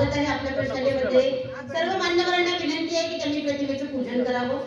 स्वागत आहे आपल्या प्रशालेमध्ये। सर्व मान्यवरांना विनंती आहे की त्यांनी प्रतिमेचं पूजन करावं।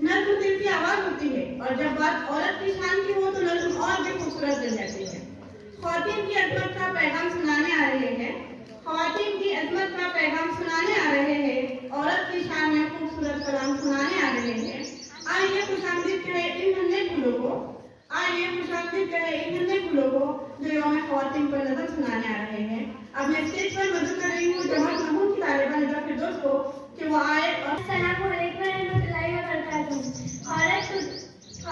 नज्म दिल की आवाज होती है और जब बात औरत की शान की हो तो नज्म और भी खूबसूरत बन जाती है। ख्वातीन की अजमत का पैगाम सुनाने आ रहे हैं। ख्वातीन की अजमत का पैगाम सुनाने आ रहे हैं। औरत की शान में खूबसूरत कलाम सुनाने आ रहे हैं। आइए खुशामदीद कहे इन नन्हे फूलों को। आइए खुशामदीद कहे इन नन्हे फूलों को जो यौम ख्वातीन पर नज़र सुनाने आ रहे हैं। अब मैं स्टेज पर मदद कर रही हूँ जमात महमूद की तालिबा निजा फिरदौस को कि वो आए और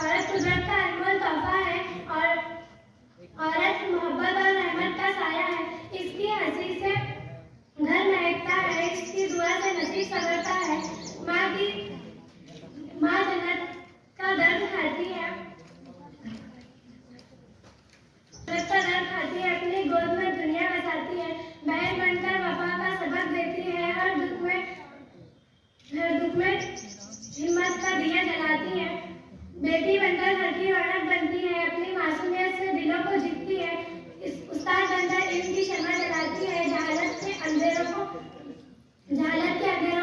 औरत कुदरत का अनमोल तोहफा है और औरत मोहब्बत और रहमत का साया है। इसकी हंसी से घर महकता है, इसकी दुआ से नसीब संवरता है। माँ जन्नत का दर्द खाती है, अपनी गोद में दुनिया बसाती है। बहन बनकर वफा का सबक देती है, हर दुख में हिम्मत का दिया जलाती है। बेटी बनकर घर की औरत बनती है, अपनी मासूमियत से दिलों को जीतती है। उस्ताद बनकर इल्म की शम्मा जलाती है, जहालत के अंधेरों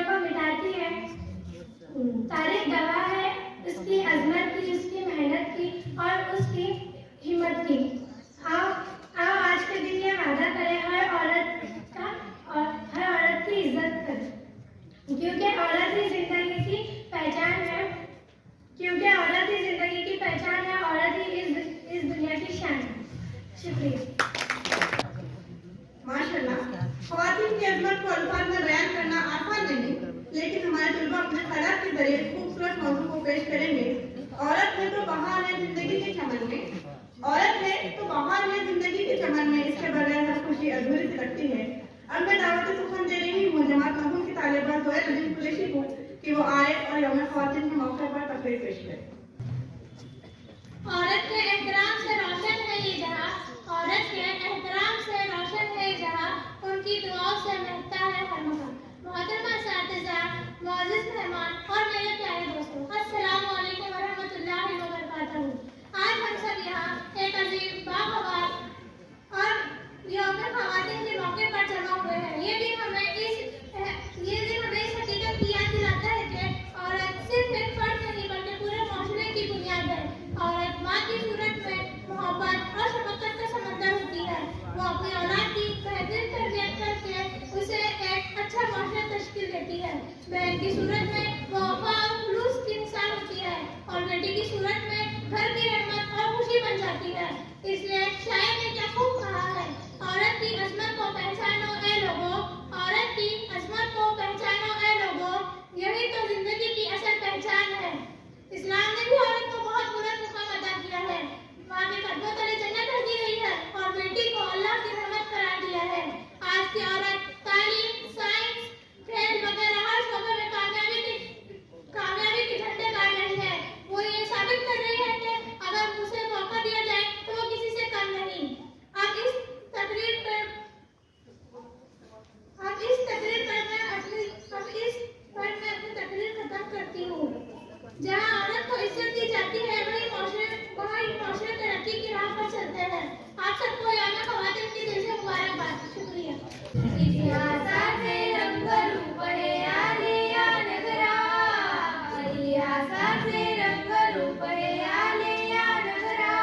को मिटाती है। तारीख गवाह है उसकी अजमत की, उसकी मेहनत की और उसकी हिम्मत की। आओ आज के दिन ये वादा करें हर औरत की इज्जत करें, क्योंकि औरत ही जिंदगी की पहचान है। औरत ही इस दुनिया की शान है। शुक्रिया। माशाल्लाह, ख्वातीन की अजमत को अल्फाज में बयान करना आसान नहीं, लेकिन हमारे तलबा अपने ख़यालात के जरिए खूबसूरत मौजू को पेश करेंगे। औरत है तो बहार है जिंदगी के चमन में। औरत है तो बहार है जिंदगी के चमन में, इसके बगैर हर खुशी अधूरी सी लगती है। अब मैं दावत सुखन दे रही हूँ जमात महमूद की तालिबा ज़ोया नदीम कुरैशी को कि वो आए और यौम ख्वातीन के मौके पर तकरीर पेश करें। औरत के एहतराम से रोशन है ये जहां, औरत के एहतराम से रोशन है जहां, उनकी दुआओं से महकता है हर मकान। मोहतरमा असातिज़ा, मुअज़्ज़िज़ मेहमान और मेरे प्यारे दोस्तों, अस्सलामु अलैकुम व रहमतुल्लाहि व बरकातहू। आज हम सब यहाँ एक अजीब बागवार और यौम ख्वातीन के मौके पर जमा हुए हैं। ये दिन हमें इस हकीकत की याद दिलाता है कि औरत सिर्फ एक फर्द नहीं बल्कि पूरे माशरे बहन की सूरत में वो वफा और खुलूस की मिसाल होती है और बेटी की सूरत में घर की रहमत और खुशी बन जाती है। इसलिए शायर ने क्या खूब कहा है, औरत की अजमत को पहचानो ऐ लोगों, औरत की अजमत को पहचानो ऐ लोगों, यही तो जिंदगी की असल पहचान है। इस्लाम ने भी औरत को बहुत बुलंद मुकाम अदा किया है, माँ के कदमों तले जन्नत रखी गई है और बेटी को अल्लाह की रहमत करार दिया है। आज की औरत तालीम, साइंस, खेल वगैरह हर शोबे में कामयाबी के झंडे गाड़ रही है। वो ये साबित कर रही है कि अगर उसे मौका दिया जाए तो वो किसी से कम नहीं। अब इस तकरीर पर मैं अपनी तकरीर खत्म करती हूँ। जहाँ औरत को इज्जत दी जाती है वही माशरे तरक्की की राह पर चलते हैं। आप सबको याम ख़वातीन की दिल से मुबारकबाद। शुक्रिया। इतिहासाचे रंग रूपळे आले या नगरा, इतिहासाचे रंग रूपळे आले या नगरा,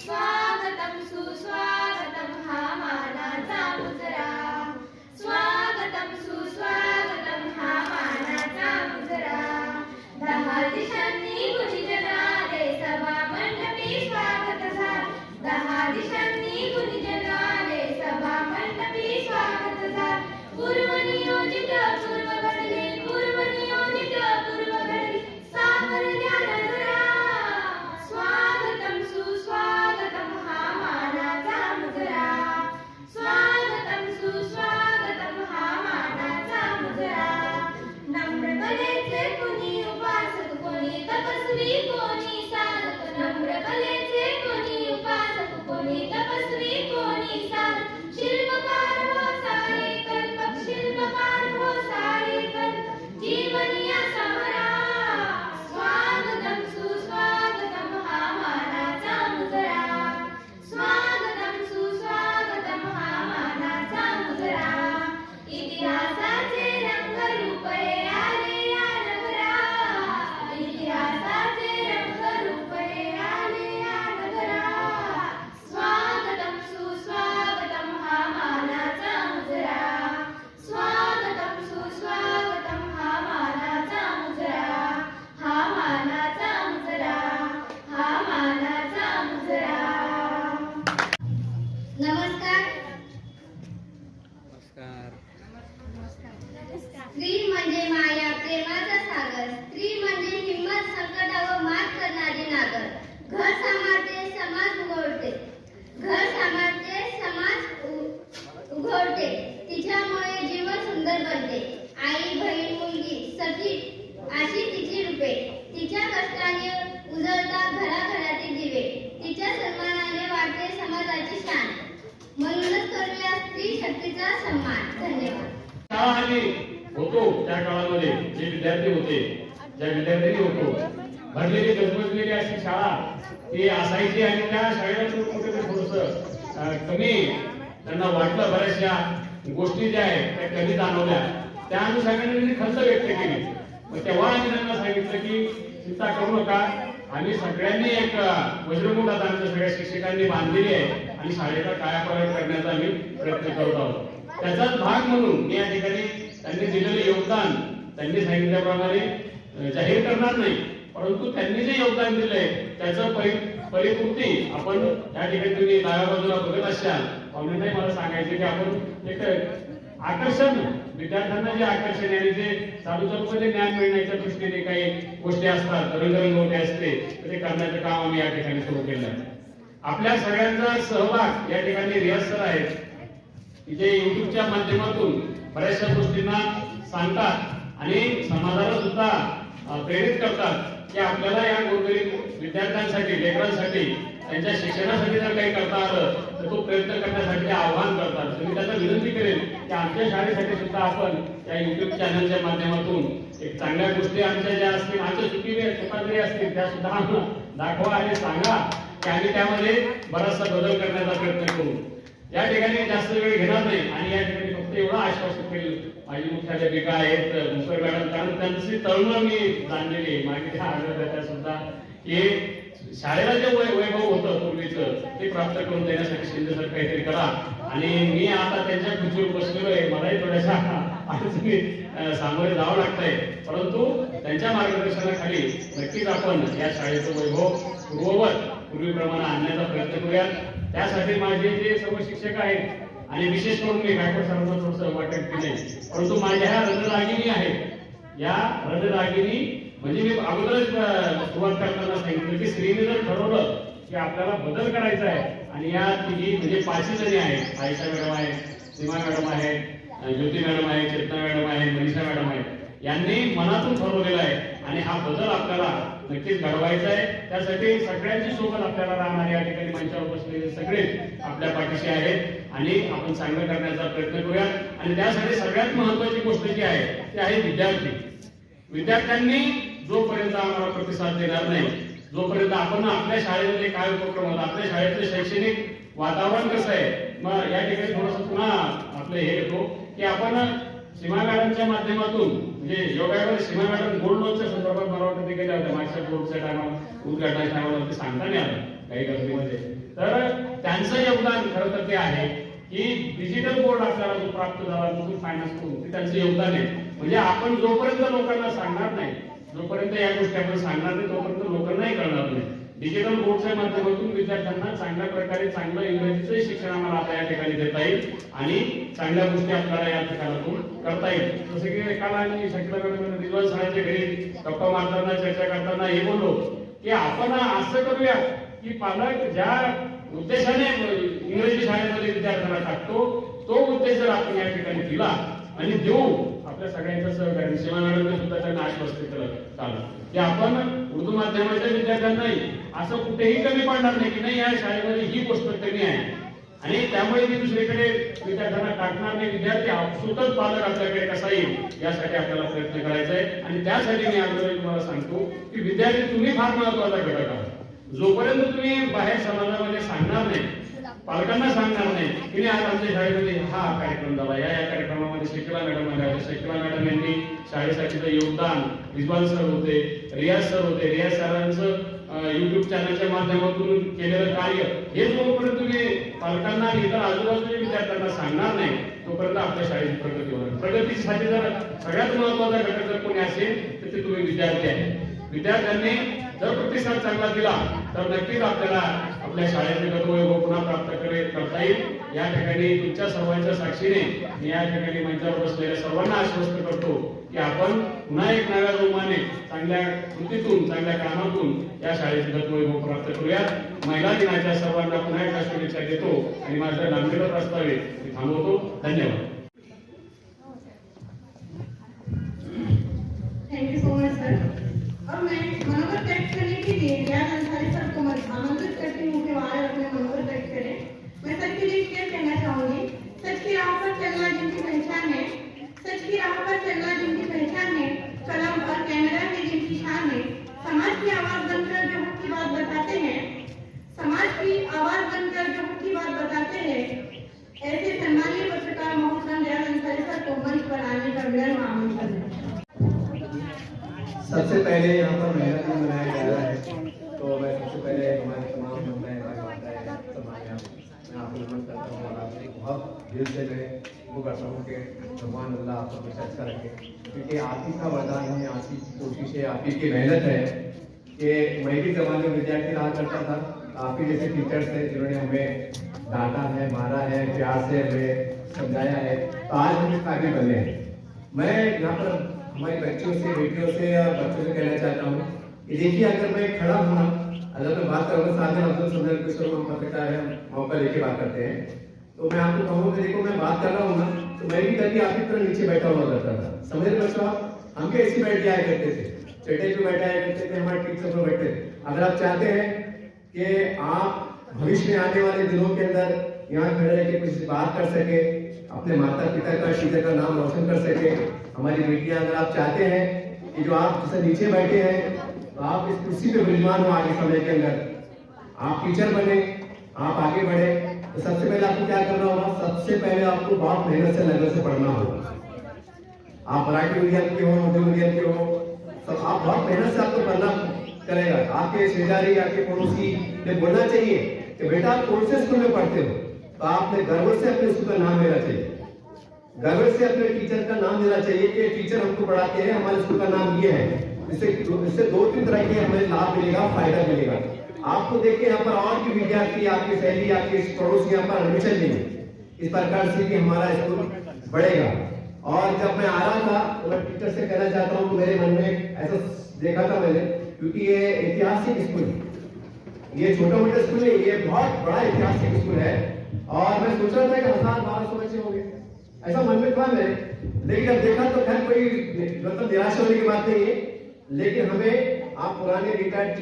स्वागतम सुस्वागतम हा मानाचा मुजरा, स्वागतम सुस्वागतम हा मानाचा मुजरा, 10 दिशांनी गुंजन आले सभा मंडपी स्वागत झाले, 10 दिशांनी गुंजन आले सभा मंडपी स्वागत झाले, पूर्व नियोजित पूर्व घडले, पूर्व नियोजित पूर्व घडले, सावरल्या नजरा, स्वागतम सुस्वागतम हा मानाचा मुजरा, स्वागतम सुस्वागतम हा मानाचा मुजरा, नम्र कलेचे कुणी उपासक कोणी तपस्वी कोणी साधक, नम्र कलेचे कोणी उपासक कोणी तपस्वी कोणी साधक, शिल्पकार हो सारे कल्पक, शिल्पकार हो सारे कल्पक, जीवनिया समरा, स्वागतम सुस्वागतम हा मानाचा मुजरा, स्वागतम सुस्वागतम हा मानाचा मुजरा, इतिहासाचे रंग रूपळे आले या नगरा, इतिहासाचे रंग रूपळे आले या नगरा, स्वागतम सुस्वागतम हा मानाचा मुजरा, स्वागतम सुस्वागतम हा मानाचा मुजरा, हा मानाचा मुजरा, हा मानाचा मुजरा. नमस्कार. स्त्री म्हणजे माया प्रेमाचा सागर, स्त्री म्हणजे हिम्मत संकटावर मात करणारी नागर, घर सांभाळते समाज उघडते, घर सांभाळते समाज उघडते, तिच्यामुळे जीवन सुंदर बनते, आई बहीण मुलगी सखी अशी तिची रूपे, तिच्या कष्टाने उजळतात घराघरातील दिवे, तिच्या सन्मानाने वाढते समाजाची शान, म्हणूनच करूया स्त्री शक्तीचा सन्मान. धन्यवाद. शाळा आम्ही होतो त्या काळामध्ये जे विद्यार्थी होते, ज्या विद्यार्थी होतो, भरलेली गजबजलेली अशी शाळा ती असायची आणि त्या शाळेला कुठेतरी थोडस कमी त्यांना वाटलं, बऱ्याचशा गोष्टी ज्या आहेत त्या कमी जाणवल्या, त्या अनुषंगाने त्यांनी खर्च व्यक्त केली. मग तेव्हा आम्ही त्यांना सांगितलं की चिंता करू नका, आम्ही सगळ्यांनी एक वज्रमुठ आता आमच्या सगळ्या शिक्षकांनी बांधलेली आहे आणि शाळेचा कायापालट करण्याचा आम्ही प्रयत्न करत आहोत. त्याचाच भाग म्हणून मी या ठिकाणी त्यांनी दिलेले योगदान त्यांनी सांगितल्याप्रमाणे जाहीर करणार नाही, परंतु त्यांनी जे योगदान दिलंय त्याचं परिपूर्ती आपण या ठिकाणी तुम्ही डाव्या बाजूला बघत असाल. पाहुण्यांनाही मला सांगायचे की आपण एक आकर्षण विद्यार्थ्यांना जे आकर्षण आणि जे चालूमध्ये ज्ञान मिळण्याच्या दृष्टीने काही गोष्टी असतात, रंगरंगोटी असते, ते करण्याचं काम आम्ही या ठिकाणी सुरू केलं आहे. आपल्या सगळ्यांचा सहभाग या ठिकाणी रियाज सर आहेत, जे युट्यूबच्या माध्यमातून बऱ्याचशा गोष्टींना सांगतात आणि समाजाला सुद्धा प्रेरित करतात की आपल्याला या गोरगरीब विद्यार्थ्यांसाठी, लेकरांसाठी, त्यांच्या शिक्षणासाठी जर काही करता आलं तर तो प्रयत्न करण्यासाठी आवाहन करतात. तर मी त्यांना विनंती करेन की आमच्या शाळेसाठी सुद्धा आपण या युट्यूब चॅनलच्या माध्यमातून एक चांगल्या गोष्टी आमच्या ज्या असतील, आमच्या चुका जरी असतील त्या सुद्धा दाखवा आणि सांगा की आम्ही त्यामध्ये बराचसा बदल करण्याचा प्रयत्न करू. या ठिकाणी जास्त वेळ घेणार नाही आणि या ठिकाणी फक्त एवढं आश्वासन केलं, माझी मुख्याध्यापिका आहेत मुसळ मॅडम, कारण त्यांची तळमळ मी जाणलेली मागे त्या सुद्धा की शाळेला जे वैभव होतं पूर्वीचं ते प्राप्त करून देण्यासाठी शिंदे सर काहीतरी करा. आणि मी आता त्यांच्या खुर्चीवर बसलेलो आहे, मलाही थोड्याशा अडचणी सामोरे जावं लागतंय, परंतु त्यांच्या मार्गदर्शनाखाली नक्कीच आपण या शाळेचं वैभव पूर्वीप्रमाणे आणण्याचा प्रयत्न करूयात. त्यासाठी माझे जे सर्व शिक्षक आहेत आणि विशेष करून मी गायकवाड सरांना थोडंसं वाटत की नाही, परंतु माझ्या ह्या रणरागिणी आहेत, या रणरागिणी म्हणजे मी अगोदरच सुरुवात करताना सांगितलं की स्त्रीने जर ठरवलं की आपल्याला बदल करायचा आहे आणि या तिघी म्हणजे 5 जणी आहेत, आयशा मॅडम आहे, सीमा मॅडम आहे, ज्योती मॅडम आहे, चेतना मॅडम आहे, मनीषा मॅडम आहे, यांनी मनातून ठरवलेला आहे आणि हा बदल आपल्याला नक्कीच घडवायचा आहे. त्यासाठी सगळ्यांची सोबत आपल्याला राहणारे या ठिकाणी मंचावर बसलेले सगळे आपल्या पाठीशी आहेत आणि आपण चांगलं करण्याचा प्रयत्न करूया. आणि त्यासाठी सगळ्यात महत्वाची गोष्ट जी आहे ती आहे विद्यार्थी. विद्यार्थ्यांनी जोपर्यंत आम्हाला प्रतिसाद देणार नाही, जोपर्यंत आपण आपल्या शाळेमध्ये काय उपक्रम होता, आपल्या शाळेतलं शैक्षणिक वातावरण कसं आहे, मग या ठिकाणी थोडंसं पुन्हा आपलं हे येतो की आपण सीमा मॅडमच्या माध्यमातून म्हणजे योगायोगाने सीमा मॅडम गोल्ड लोनच्या संदर्भात मला वाटतं ते गेल्या होत्या मागच्या बोर्डच्या टायमाला उद्घाटनाच्या टायमाला ते सांगता नाही आलं काही गर्दीमध्ये. तर त्यांचं योगदान खरं तर ते आहे की डिजिटल बोर्ड आपल्याला जो प्राप्त झाला मुथूट फायनान्स कडून, ते त्यांचं योगदान आहे. म्हणजे आपण जोपर्यंत लोकांना सांगणार नाही, जोपर्यंत या गोष्टी आपण सांगणार नाही, तोपर्यंत लोकांनाही कळणार नाही. डिजिटल बोर्डच्या माध्यमातून विद्यार्थ्यांना चांगल्या प्रकारे चांगलं इंग्रजीचं शिक्षण आम्हाला आता या ठिकाणी देता येईल आणि चांगल्या गोष्टी आपल्याला या ठिकाणातून करता येईल. जसं की काल आम्ही शकीला मॅडम रिजवान सरांच्या घरी गप्पा मारताना चर्चा करताना हे बोललो की आपण असं करूया की पालक ज्या उद्देशाने इंग्रजी शाळेमध्ये विद्यार्थ्यांना टाकतो, तो उद्देश जर आपण या ठिकाणी दिला आणि देऊ आपल्या सगळ्यांच्या सहकार्याने, सीमा मॅडमने सुद्धा त्यांना आश्वस्त केलं काल की आपण उर्दू माध्यमाच्या विद्यार्थ्यांनाही असं कुठेही कमी पडणार नाही की नाही या शाळेमध्ये ही गोष्ट कमी आहे आणि त्यामुळे मी दुसरीकडे विद्यार्थ्यांना टाकणार नाही. विद्यार्थी आपसुकच पालक आपल्याकडे कसा येईल यासाठी आपल्याला प्रयत्न करायचा आहे. आणि त्यासाठी मी अगोदर तुम्हाला सांगतो की विद्यार्थी तुम्ही फार महत्वाचा घटक आहात. जोपर्यंत तुम्ही बाहेर समाजामध्ये सांगणार नाही, पालकांना सांगणार नाही की आज आमच्या शाळेमध्ये हा कार्यक्रम झाला, या कार्यक्रमामध्ये शकीला मॅडम आल्या, शकीला मॅडम यांनी शाळेसाठीचं योगदान, रिजवान सर होते, रियाज सर होते, रियाज सरांचं युट्यूब चॅनलच्या माध्यमातून केलेलं कार्य, हे जोपर्यंत तुम्ही पालकांना आणि इतर आजूबाजूच्या विद्यार्थ्यांना सांगणार नाही तोपर्यंत आपल्या शाळेची प्रगती होणार. प्रगतीसाठी जर सगळ्यात महत्वाचा घटक जर कोणी असेल तर ते तुम्ही विद्यार्थी आहे. विद्यार्थ्यांनी जर प्रतिसाद चांगला दिला तर नक्कीच आपल्याला आपल्या शाळेचे गतवैभव पुन्हा प्राप्त करता येईल. या ठिकाणी तुमच्या सर्वांच्या साक्षीने मी या ठिकाणी मंचावर बसलेल्या सर्वांना आश्वस्त करतो की आपण पुन्हा एक नव्या जोमाने चांगल्या कृतीतून, चांगल्या कामातून या शाळेचे गतवैभव प्राप्त करूयात. महिला दिनाच्या सर्वांना पुन्हा एकदा शुभेच्छा देतो आणि माझ्या लांबीला प्रस्तावे मी थांबवतो. धन्यवाद. Thank you so much sir. और मैं मनोबल व्यक्त करने के लिए ज्ञान अंसारी सर को आमंत्रित करती हूँ कि वहाँ अपने मनोबल व्यक्त करें. मैं सच के लिए शेयर कहना चाहूंगी, सच की राह पर चलना जिनकी पहचान है, सच की राह पर चलना जिनकी पहचान है, कलम और कैमरा में जिनकी शान है, समाज की आवाज बनकर जो हक की बात बताते हैं, समाज की आवाज बनकर जो हक की बात बताते हैं, ऐसे सम्मानीय पत्रकार मोहम्मद ज्ञान अंसारी सर को मंच पर आने का विनम्र आमंत्रण है. सबसे पहले यहाँ पर महिला दिन मनाया जा रहा है, तो मैं सबसे पहले हमारे तमाम महिलाएं मैं आपको नमन करता हूँ और आपसे बहुत दिल से मैं वो करता हूँ कि भगवान अल्लाह आपको हमेशा अच्छा रखे, क्योंकि आप ही का वरदान है, आप ही की कोशिश है, आप ही की मेहनत है कि मैं भी जमाने में विद्यार्थी रहा करता था. आप ही जैसे टीचर्स हैं जिन्होंने हमें डांटा है, मारा है, प्यार से हमें समझाया है, तो आज हम इस काबिल बने हैं. मैं यहाँ पर हमारी बच्चियों से, बेटियों से या बच्चों से कहना चाहता हूँ कि देखिए, अगर मैं खड़ा हूँ ना, अगर मैं बात करूँगा साथ में अब्दुल समझल के स्वरूप हम पत्रकार हैं, मौका लेके बात करते हैं, तो मैं आपको कहूँगा कि देखो मैं बात कर रहा हूँ ना, तो मैं भी कभी आपकी तरह नीचे बैठा हुआ करता था. समझ रहे बच्चों आप, हम भी ऐसी बैठ जाया करते थे, चटे पे बैठा करते थे, हमारे टीचर पर बैठे थे. अगर आप चाहते हैं कि आप भविष्य में आने वाले दिनों के अंदर यहाँ खड़े रह के कुछ बात कर सके, अपने माता पिता का, टीचर का नाम रोशन कर सके, हमारी बेटियां, अगर आप चाहते हैं कि जो आप जिससे नीचे बैठे हैं तो आप इस कुर्सी पे विराजमान हो आगे समय के अंदर, आप टीचर बने, आप आगे बढ़े, तो सबसे पहले आपको क्या करना होगा? सबसे पहले आपको बहुत मेहनत से, लगन से पढ़ना होगा. आप मराठी मीडियम के हो, उर्दू मीडियम के हो, सब आप बहुत मेहनत से आपको पढ़ना करेगा. आपके शेजारी, आपके पड़ोसी ने बोलना चाहिए कि बेटा आप कौन से स्कूल में पढ़ते हो, तो आपने गर्व से अपने स्कूल का नाम लेना चाहिए. गर्व से अपने टीचर का नाम देना चाहिए कि टीचर हमको पढ़ाते हैं, हमारे स्कूल का नाम ये है। इससे दो तीन तरह के हमें लाभ मिलेगा, फायदा मिलेगा। आपको देखिए यहाँ पर और भी विद्यार्थी, आपकी सहेली, आपके पड़ोसी यहाँ पर एडमिशन लेंगे इस प्रकार से कि हमारा स्कूल बढ़ेगा। और जब मैं आ रहा था तो मैं टीचर से कहना चाहता हूँ, मेरे मन में ऐसा देखा था मैंने, क्योंकि ये ऐतिहासिक स्कूल है, ये छोटा मोटा स्कूल नहीं, ये बहुत बड़ा ऐतिहासिक स्कूल है। और मैं सोच रहा था कि 1000-1200 बच्चे होंगे, ऐसा मन में था मेरे, लेकिन जब देखा तो खैर कोई मतलब निराश होने की बात नहीं है। लेकिन हमें आप पुराने रिटायर्ड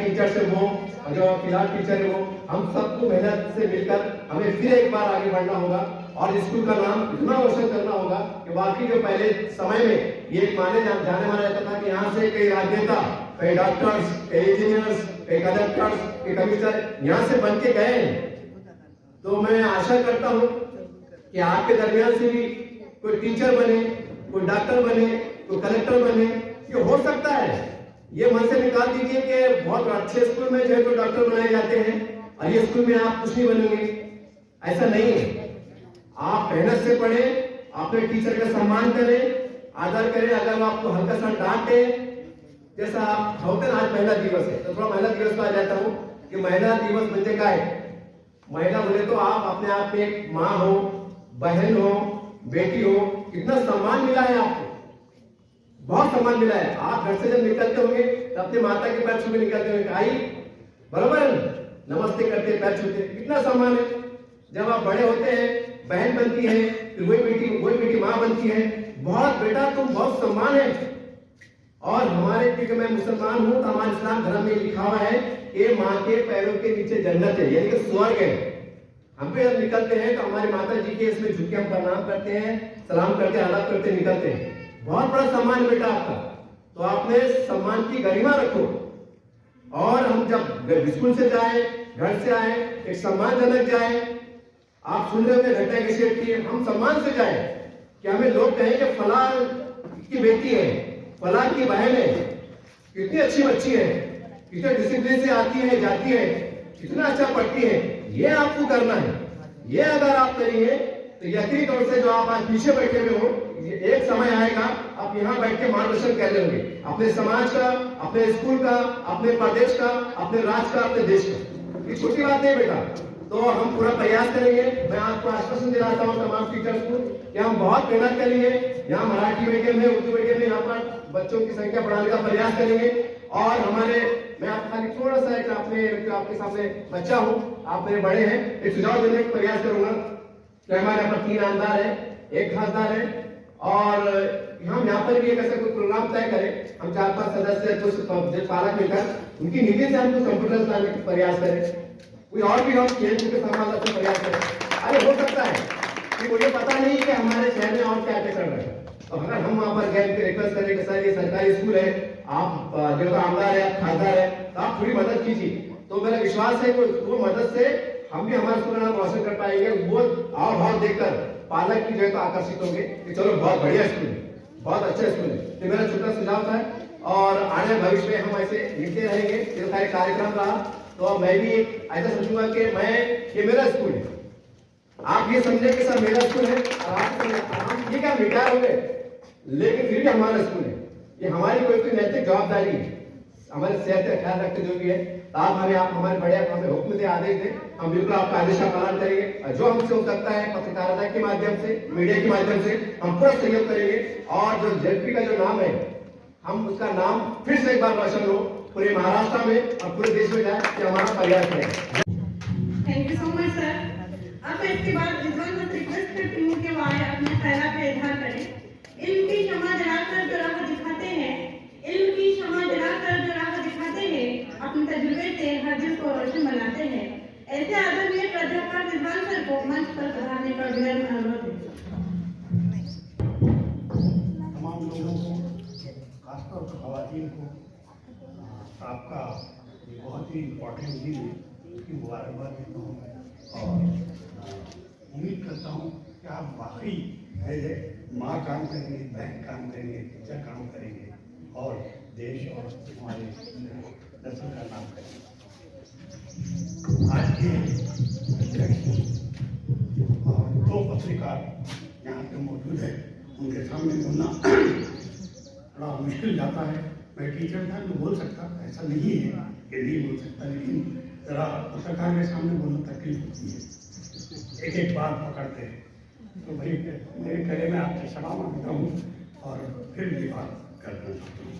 टीचर से वो और जो फिलहाल टीचर है वो, हम सबको मेहनत से मिलकर हमें फिर एक बार आगे बढ़ना होगा और स्कूल का नाम इतना रोशन करना होगा कि बाकी जो पहले समय में ये माने जाने माना जाता था कि यहाँ से कई राजनेता, कई डॉक्टर्स, कई इंजीनियर्स, कई कलेक्टर्स, कई कमिश्नर यहाँ से बन के गए। तो मैं आशा करता हूँ कि आपके दरमियान से भी कोई टीचर बने, कोई डॉक्टर बने, कोई कलेक्टर बने, ये हो सकता है। ये मन से निकाल दीजिए कि बहुत अच्छे स्कूल में जो है तो डॉक्टर बनाए जाते हैं और ये स्कूल में आप कुछ नहीं बनेंगे, ऐसा नहीं है। आप मेहनत से पढ़े, अपने टीचर का सम्मान करें, आदर करें। अगर वो आपको हल्का सा डांटे, जैसा आप होते ना, आज महिला दिवस है तो थोड़ा महिला दिवस पर आ जाता हूँ कि महिला दिवस म्हणजे काय। महिला बोले तो आप अपने आप में एक माँ हो, बहन हो, बेटी हो, कितना सम्मान मिला है आपको, बहुत सम्मान मिला है। आप घर से जब निकलते होंगे तो अपने माता के पैर छू के निकलते होंगे, आई बराबर नमस्ते करते, पैर छूते, कितना सम्मान है। जब आप बड़े होते हैं, बहन बनती है, फिर वही बेटी माँ बनती है, बहुत बेटा तुम बहुत सम्मान है। और हमारे, क्योंकि मैं मुसलमान हूँ तो हमारे इस्लाम धर्म में लिखा हुआ है कि माँ के पैरों के नीचे जन्नत है, यानी कि स्वर्ग है। हम पे जब निकलते हैं तो हमारी माता जी के इसमें झुक के हम प्रणाम करते हैं, सलाम करते हैं, अदा करते निकलते हैं। बहुत बड़ा सम्मान बेटा आपका, तो आपने सम्मान की गरिमा रखो। और हम जब स्कूल से जाए, घर से आए, एक सम्मानजनक जाए। आप सुन रहे होंगे घटना कैसे की, हम सम्मान से जाए कि हमें लोग कहें कि फला की बेटी है, फला की बहन है, कितनी अच्छी बच्ची है, कितने डिसिप्लिन से आती है, जाती है, कितना अच्छा पढ़ती है। ये आपको करना है। ये अगर आप करिए तो यकीनी तौर से जो आप आज पीछे बैठे हुए हो, एक समय आएगा आप यहाँ बैठ के मार्गदर्शन कर रहे होंगे अपने समाज का, अपने स्कूल का, अपने प्रदेश का, अपने राज्य का, अपने देश का। ये छोटी बात नहीं बेटा। तो हम पूरा प्रयास करेंगे। मैं आपको आश्वासन दिलाता हूँ तमाम टीचर्स को कि हम बहुत मेहनत करेंगे। यहाँ मराठी मीडियम में, उर्दू मीडियम में यहाँ पर बच्चों की संख्या बढ़ाने का प्रयास करेंगे। और हमारे, मैं आप खाली थोड़ा सा एक आपके सामने बच्चा हूँ, आप मेरे बड़े हैं, एक सुझाव देने का प्रयास करूंगा कि हमारे यहाँ पर 3 आमदार है, 1 खासदार है, और हम यहाँ पर भी एक ऐसा कोई प्रोग्राम तय करें। हम 4-5 सदस्य कुछ पालक मिलकर उनकी निधि से हम कुछ कंप्यूटर लाने का प्रयास करें। कोई और भी हम खेल के सामान लाने का प्रयास करें। अरे हो सकता है कि मुझे पता नहीं कि हमारे शहर में और क्या क्या कर रहे हैं। तो अगर हम वहाँ पर गए रिक्वेस्ट करें कि सर ये सरकारी स्कूल है, आप जो आमदार है, खासदार है, तो आप थोड़ी मदद कीजिए। तो मेरा विश्वास है कि वो मदद से हम भी हमारे स्कूल का नाम रोशन कर पाएंगे। वो आव भाव देखकर पालक की जो है तो आकर्षित होंगे कि चलो बहुत बढ़िया स्कूल है, बहुत अच्छा स्कूल है। तो मेरा छोटा सुझाव था। और आने भविष्य में हम ऐसे मिलते रहेंगे, ये सारे कार्यक्रम रहा। तो मैं भी ऐसा समझूंगा कि ये मेरा स्कूल है, आप ये समझे कि सर मेरा स्कूल है, आप ये क्या रिटायर हो गए, लेकिन फिर भी हमारा स्कूल है। ये हमारी कोई नैतिक जवाबदारी है, हमारे सेहत का ख्याल रखते जो भी है। आप हमारे बड़े हमें हुक्म दे, आदेश दे, हम बिल्कुल आपका आदेश का पालन करेंगे। जो हमसे हो सकता है पत्रकारिता के माध्यम से, मीडिया के माध्यम से हम पूरा सहयोग करेंगे। और जो जेडपी का जो नाम है, हम उसका नाम फिर से एक बार रोशन हो पूरे महाराष्ट्र में और पूरे देश में जाए, कि हमारा प्रयास है। Thank you so much sir. अब इसके बाद विद्वान को रिक्वेस्ट करती हूँ कि वो आए अपने पहला पे इजहार करें। इल्म की शमा जलाकर जो राह दिखाते हैं, इल्म की शमा जलाकर जो राह दिखाते हैं, अपने तजुर्बे से हर दिल को रोशन बनाते हैं। ऐसे आदरणीय प्राध्यापक विद्वान सर को मंच पर पधारने का विनम्र अनुरोध है। तमाम लोगों को, खासतौर पर खवातीन को, आपका बहुत ही इम्पोर्टेंट दिन है, उसकी मुबारकबाद देता हूँ। और उम्मीद करता हूँ कि आप वाकई माँ काम करेंगे, बहन काम करेंगे, टीचर काम करेंगे और देश और हमारे नस्ल का नाम करेंगे। आज के 2 पत्रकार यहाँ पे मौजूद है, उनके सामने बोलना बड़ा मुश्किल जाता है। मैं टीचर था तो बोल सकता, ऐसा नहीं है कि नहीं बोल सकता, लेकिन जरा पत्रकार के सामने बोलना तकलीफ होती है, एक एक बात पकड़ते हैं। तो भाई मेरे गले में आपसे क्षमा मांगता हूँ और फिर ये बात करना चाहता हूँ।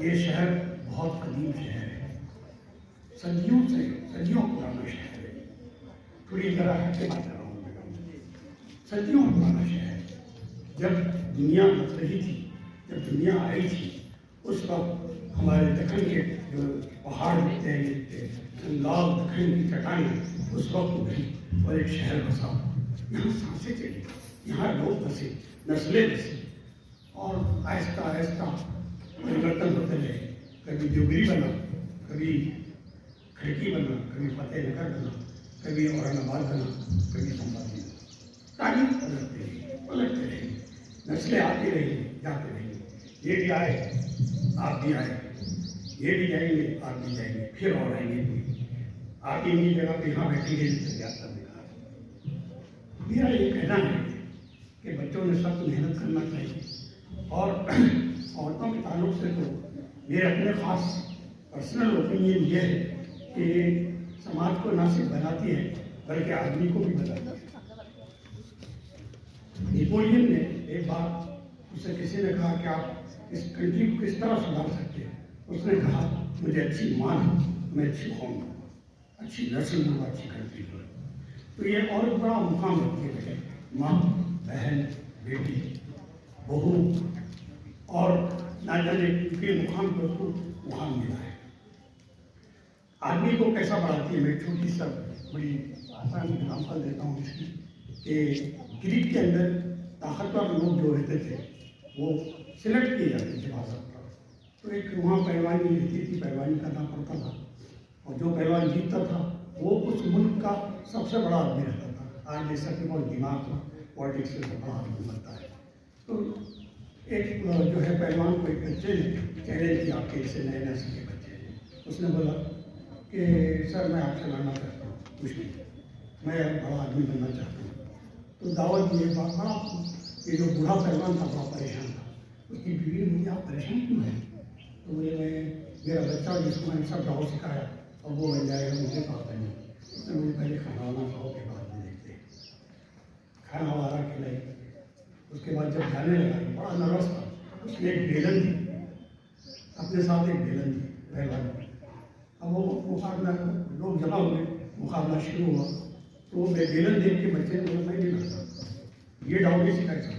ये शहर बहुत कदीम शहर है, सदियों पुराना शहर है। थोड़ी जरा हटके बात कर रहा हूँ मैं, सदियों पुराना शहर। जब दुनिया बच रही थी, जब दुनिया आई थी, उस वक्त हमारे दखन के जो पहाड़ दिखते हैं, लाल दखन की चट्टानें उस वक्त उभरी और एक शहर बसा। यहाँ सांसें चली, यहाँ लोग बसे, नस्लें बसी और आहिस्ता आहिस्ता परिवर्तन होते रहे। कभी जोगरी बना, कभी खड़की बना, कभी फतेहनगर बना, कभी औरंगाबाद बना, कभी संभाजी बना। तारीख पलटते रहे, नस्लें आती रही, जाते रही। ये भी आए, आप भी आए, ये भी जाएंगे, आप भी जाएंगे, फिर और आएंगे। आप इनकी जगह पे यहाँ बैठेंगे, यात्रा में। मेरा ये कहना है कि बच्चों ने सख्त मेहनत करना चाहिए और औरतों के ताल्लुक से तो मेरे अपने खास पर्सनल ओपिनियन ये है कि समाज को ना सिर्फ बनाती है बल्कि आदमी को भी बनाती है। नेपोलियन ने एक बार उससे किसी ने कहा कि आप इस कंट्री को किस तरह सुधार सकते हैं, उसने कहा मुझे अच्छी माँ मैं अच्छी कौम, अच्छी नस्ल दूँ, अच्छी कंट्री दूँ। तो ये और बड़ा मुकाम रखते हैं, माँ, बहन, बेटी, बहू, और ना जाने किनके मुकाम पर उसको मुकाम मिला है। आदमी को कैसा बढ़ाती है, मैं छोटी सा बड़ी आसान एग्जाम्पल देता हूँ इसकी कि ग्रीक के अंदर ताकतवर लोग जो रहते थे वो सिलेक्ट किए जाते थे बाजार पर। तो एक वहाँ पहलवानी रहती थी, पहलवानी करना पड़ता था और जो पहलवान जीतता था वो उस मुल्क का सबसे बड़ा आदमी रहता था। आज जैसा कि बहुत दिमाग पॉलिटिक्स से बड़ा आदमी बनता है। तो एक जो है पहलवान को एक बच्चे ने चैलेंज किया, आपके इससे नए नस्ल के बच्चे हैं। उसने बोला कि सर मैं आपसे लड़ना चाहता हूँ, मुश्किल, मैं बड़ा आदमी बनना चाहता हूँ। तो दावत दिए, बड़ा ये जो बूढ़ा पहलवान था बड़ा परेशान था। उसकी बीवी ने मुझे आप परेशान क्यों हैं? तो बोले मेरा बच्चा जिसको मैंने सब दाव सिखाया और वो बन जाएगा, मुझे पता नहीं। उसने मुझे पहले खाना वाना खाओ के बाद में देखते। खाना वाना खिलाई, उसके बाद जब जाने लगा बड़ा नर्वस था। उसने एक बेलन दी, अपने साथ एक बेलन दी पहलवान। अब वो मुकाबला, लोग जमा हुए, मुकाबला शुरू हुआ। तो वो बेलन देख के बच्चे ने मैं नहीं लड़ता, ये डाउन भी सिखा सकता।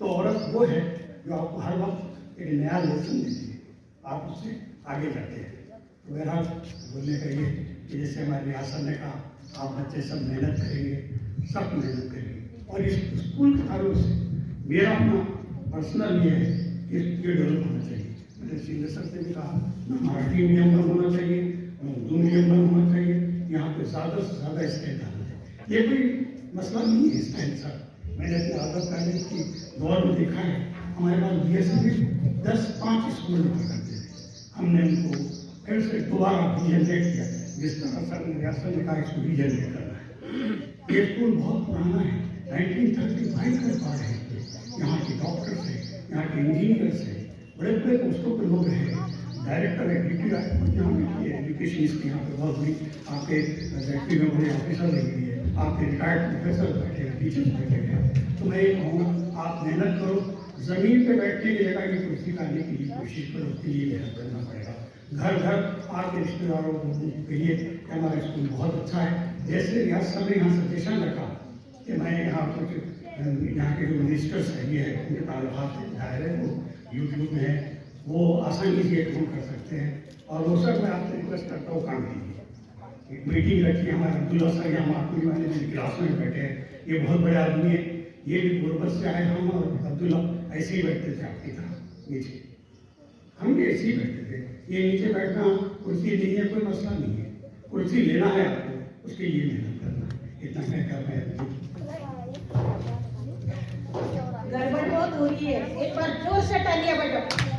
तो औरत वो है जो आपको हर वक्त एक नया लेसन देती है, आप उससे आगे जाते हैं। तो मेरा बोलने का ये कि जैसे हमारे रियासत ने कहा, आप बच्चे सब मेहनत करेंगे, सब मेहनत करेंगे। और इस स्कूल के ताल्लुक से मेरा अपना पर्सनल ये है कि ये डेवलप होना चाहिए। मैंने सीनियर सर से भी कहा, मराठी मीडियम में होना चाहिए, उर्दू मीडियम में होना चाहिए। यहाँ पे ज़्यादा से ज़्यादा स्टैंड आना चाहिए। ये कोई मसला नहीं है स्टैंड सर। मैंने अपने आदत करने की दौर में देखा है, हमारे पास BSc 10-5 स्कूल में करते थे। हमने उनको फिर से दोबारा रीजनरेट किया, जिस तरह सर रियासत ने कहा इसको रीजनरेट करना है। ये स्कूल बहुत पुराना है, 1935 का रिकॉर्ड है। यहाँ के डॉक्टर्स हैं, यहाँ के इंजीनियर्स हैं, बड़े बड़े पोस्टों पर लोग हैं। डायरेक्टर एग्जीक्यूटिव यहाँ की एजुकेशन की यहाँ पे बहुत बड़ी आपके एग्जीक्यूटिव में बड़े ऑफिसर लगे हुए हैं, आपके रिटायर्ड प्रोफेसर बैठे हैं, टीचर्स बैठे हैं। तो मैं ये कहूँगा, आप मेहनत करो, ज़मीन पे बैठने की जगह की कुर्सी लाने की कोशिश करो, उसके लिए मेहनत करना पड़ेगा। घर घर आपके रिश्तेदारों को कहिए कि हमारा स्कूल बहुत अच्छा है। जैसे रियासत ने यहाँ सजेशन रखा कि मैं यहाँ कुछ यहाँ के जो मिनिस्टर्स हैं ये है, उनके ताल्लुकात दायरे वो यूट्यूब में है, वो आसानी से काम कर सकते हैं। और वो सब मैं आपसे रिक्वेस्ट करता हूँ, काम कीजिए। एक मीटिंग रखी, हमारे अब्दुल्ला सर यहाँ मार्कुली वाले मेरी क्लास में बैठे हैं, ये बहुत बड़े आदमी है, ये भी गुरबत से आए। हम और अब्दुल्ला ऐसे ही बैठते थे आपकी तरह नीचे, हम भी ऐसे ही बैठते थे। ये नीचे बैठना कुर्सी नहीं है, कोई मसला नहीं है, कुर्सी लेना है आपको, उसके लिए मेहनत करना है। इतना कहकर मैं गड़बड़ बहुत हो रही है, एक बार जोर से तालियां बजाओ।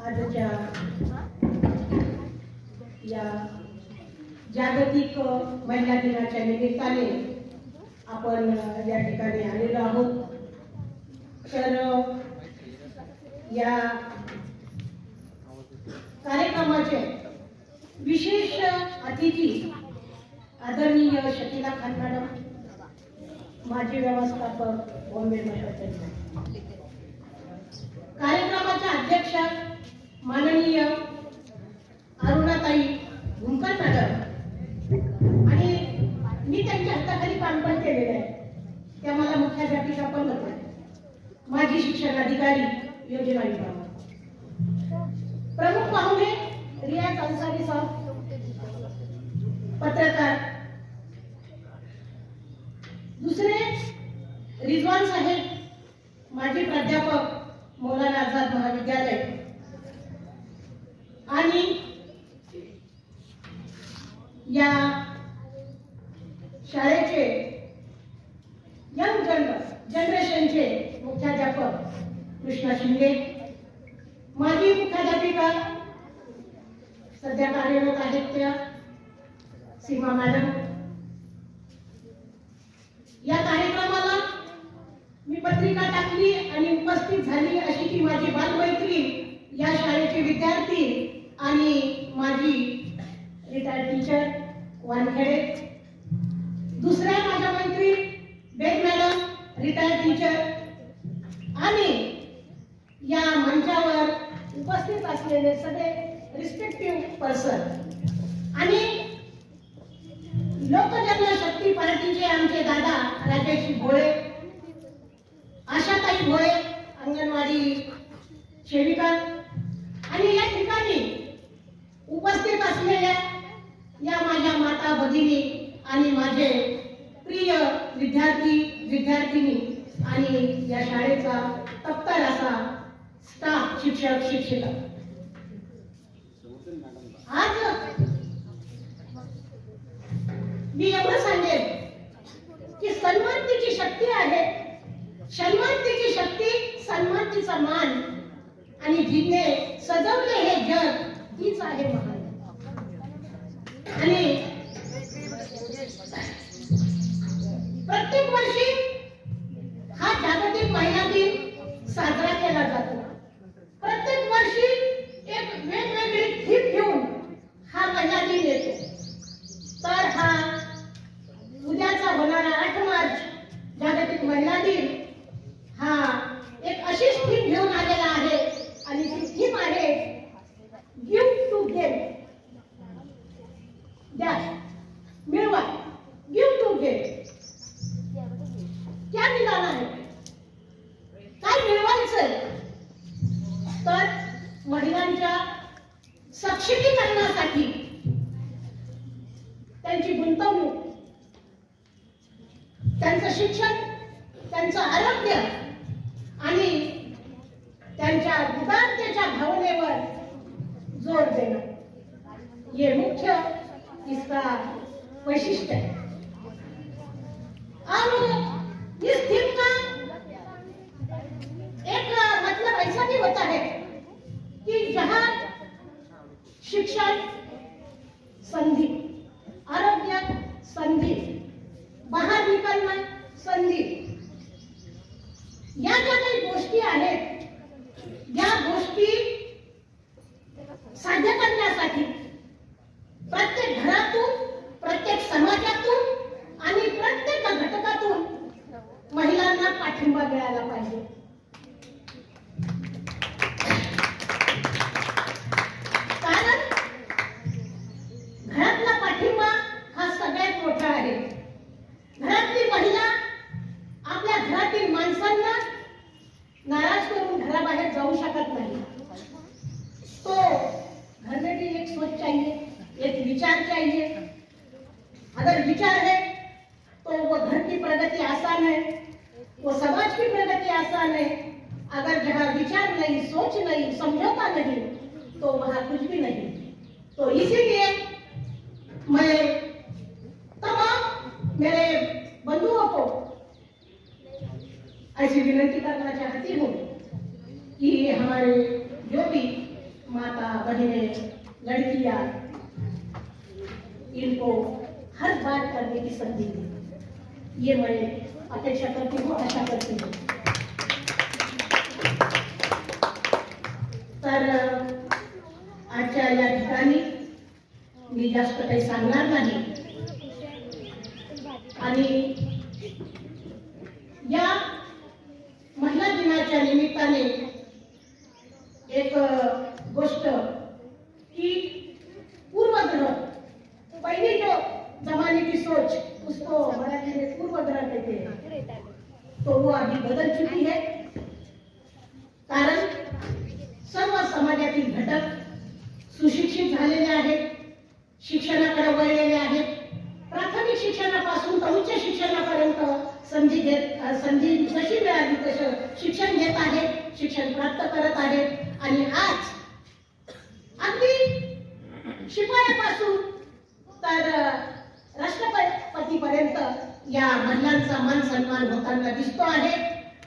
आजच्या या जागतिक महिला दिनाच्या निमित्ताने आपण या ठिकाणी आलेलो आहोत. तर या कार्यक्रमाचे विशेष अतिथी आदरणीय शकीला खान मॅडम, माजी व्यवस्थापक बॉम्बे मेट्रो. कार्यक्रमाच्या अध्यक्ष माननीय अरुणाताई भुमकर मॅडम, आणि मी त्यांच्या हाताखाली काम पण केलेलं आहे, त्या मला मुख्याध्यापिका पण होत्या, माजी शिक्षण अधिकारी योजना विभाग. प्रमुख पाहुणे रियाज अन्सारी साहेब, पत्रकार. दुसरे रिजवान साहेब, माजी प्राध्यापक मौलाना आझाद महाविद्यालय. आणि या शाळेचे यंग जनरेशनचे मुख्याध्यापक कृष्णा शिंदे, माजी मुख्याध्यापिका सध्या कार्यरत आहेत त्या सीमा मॅडम. या कार्यक्रमाला मी पत्रिका टाकली आणि उपस्थित झाली अशी की माझी बालमैत्री या शाळेचे विद्यार्थी आणि माझी रिटायर्ड टीचर वानखेडे. दुसऱ्या माझ्या मैत्री बेग मॅडम, रिटायर्ड टीचर. आणि या मंचावर उपस्थित असलेले सगळे रिस्पेक्टिव्ह पर्सन आणि लोकजनशक्ती पार्टीचे आमचे दादा राजेश भोळे, आशाताई भोळे, अंगणवाडी सेविका. आणि या ठिकाणी उपस्थित असलेल्या या माझ्या माता भगिनी आणि माझे प्रिय विद्यार्थी विद्यार्थिनी आणि या शाळेचा तप्तर असा स्टाफ, शिक्षक शिक्षिका. आज मी एवढं सांगेन की सन्मानतेची शक्ती आहे, सन्मानतेची शक्ती, सन्मानतेचा मान, आणि जिने सजवले हे जग तीच आहे महान. आणि प्रत्येक वर्षी हा जागतिक महिला दिन साजरा केला जातो. प्रत्येक वर्षी एक वेगवेगळी थीम घेऊन हा महिला दिन येतो. तर हा उद्याचा होणारा 8 मार्च जागतिक महिला दिन हा एक अशीच थीम घेऊन आलेला आहे, आणि ती थीम आहे गिव्ह टू गेम. द्या, मिळवा. Give to game. क्या मिळाला आहे, काय मिळवायचंय, तर महिलांच्या सक्षमीकरणासाठी त्यांची गुंतवणूक, त्यांचं शिक्षण, त्यांचं आरोग्य आणि त्यांच्या उदारतेच्या भावनेवर जोर देणं, ये मुख्य इसका वैशिष्ट्य है. और इस थीम का एक मतलब ऐसा भी होता है कि जहां शिक्षण संधि, आरोग्य संधि, बाहर निकलना संधि, या ज्या काही गोष्टी आहेत, या गोष्टी साध्य करण्यासाठी प्रत्येक घरातून, प्रत्येक समाजातून आणि प्रत्येक घटकातून महिलांना पाठिंबा मिळाला पाहिजे. कारण घरातला पाठिंबा हा सगळ्यात मोठा आहे. घरातली महिला आपल्या घरातील माणसांना नाराज करून घराबाहेर जाऊ शकत नाही. तो घर में भी एक सोच चाहिए, एक विचार चाहिए. अगर विचार है तो वो घर की प्रगति आसान है, वो समाज की प्रगति आसान है. अगर जहाँ विचार नहीं, सोच नहीं, समझौता नहीं, तो वहाँ कुछ भी नहीं. तो इसीलिए मैं तमाम मेरे बंधुओं को ऐसी विनती करना चाहती हूँ कि हमारे जो भी माता बहनें, लड़कियां इनको हर बात करने की संधि दी। ये मैं अपेक्षा करती हूँ, आशा करती हूँ। तर आजच्या या ठिकाणी मी जास्त काही सांगणार नाही आणि या महिला दिनाच्या निमित्ताने एक गोष्ट की पूर्वग्रह, पहले जो जमाने की सोच उसको मराठी में पूर्वग्रह कहते हैं, तो वो अभी बदल चुकी है। कारण सर्व समाजातील घटक सुशिक्षित झालेले आहेत, शिक्षणाकडे वळलेले आहेत। प्राथमिक शिक्षणापासून तर उच्च शिक्षणापर्यंत संधी जशी मिळाली तसं शिक्षण घेत आहेत, शिक्षण प्राप्त करत आहेत आणि आज अगदी शिपायापासून तर राष्ट्रपतीपर्यंत या महिलांचा मान सन्मान होताना दिसतो आहे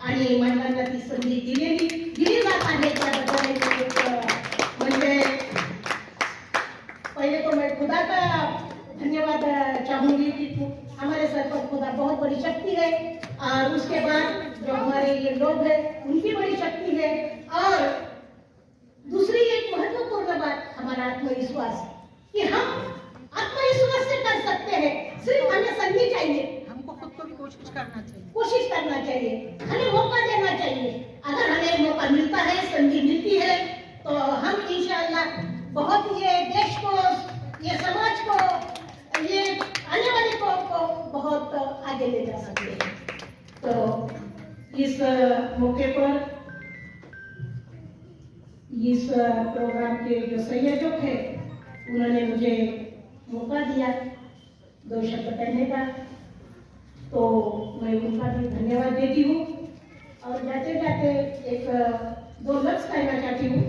आणि महिलांना ती संधी दिली जात आहे। त्याबद्दल म्हणजे पहले तो मैं खुदा का धन्यवाद चाहूंगी कि हमारे सर पर खुदा बहुत बड़ी शक्ति है और उसके बाद जो हमारे ये लोग हैं उनकी बड़ी शक्ति है और दूसरी एक महत्वपूर्ण बात हमारा आत्मविश्वास कि हम आत्मविश्वास से कर सकते हैं। सिर्फ हमें संधि चाहिए, हमको खुद को भी कोशिश करना चाहिए, हमें मौका देना चाहिए। अगर हमें मौका मिलता है, संधि मिलती है तो हम इंशाअल्लाह बहुत ये देश को, ये समाज को, ये आने वाले को बहुत आगे ले जा सकते हैं। तो इस मौके पर इस प्रोग्राम के जो संयोजक है उन्होंने मुझे मौका दिया 2 शब्द कहने का, तो मैं उनका भी धन्यवाद देती हूँ। और जाते जाते एक 2 लफ्ज कहना चाहती हूँ।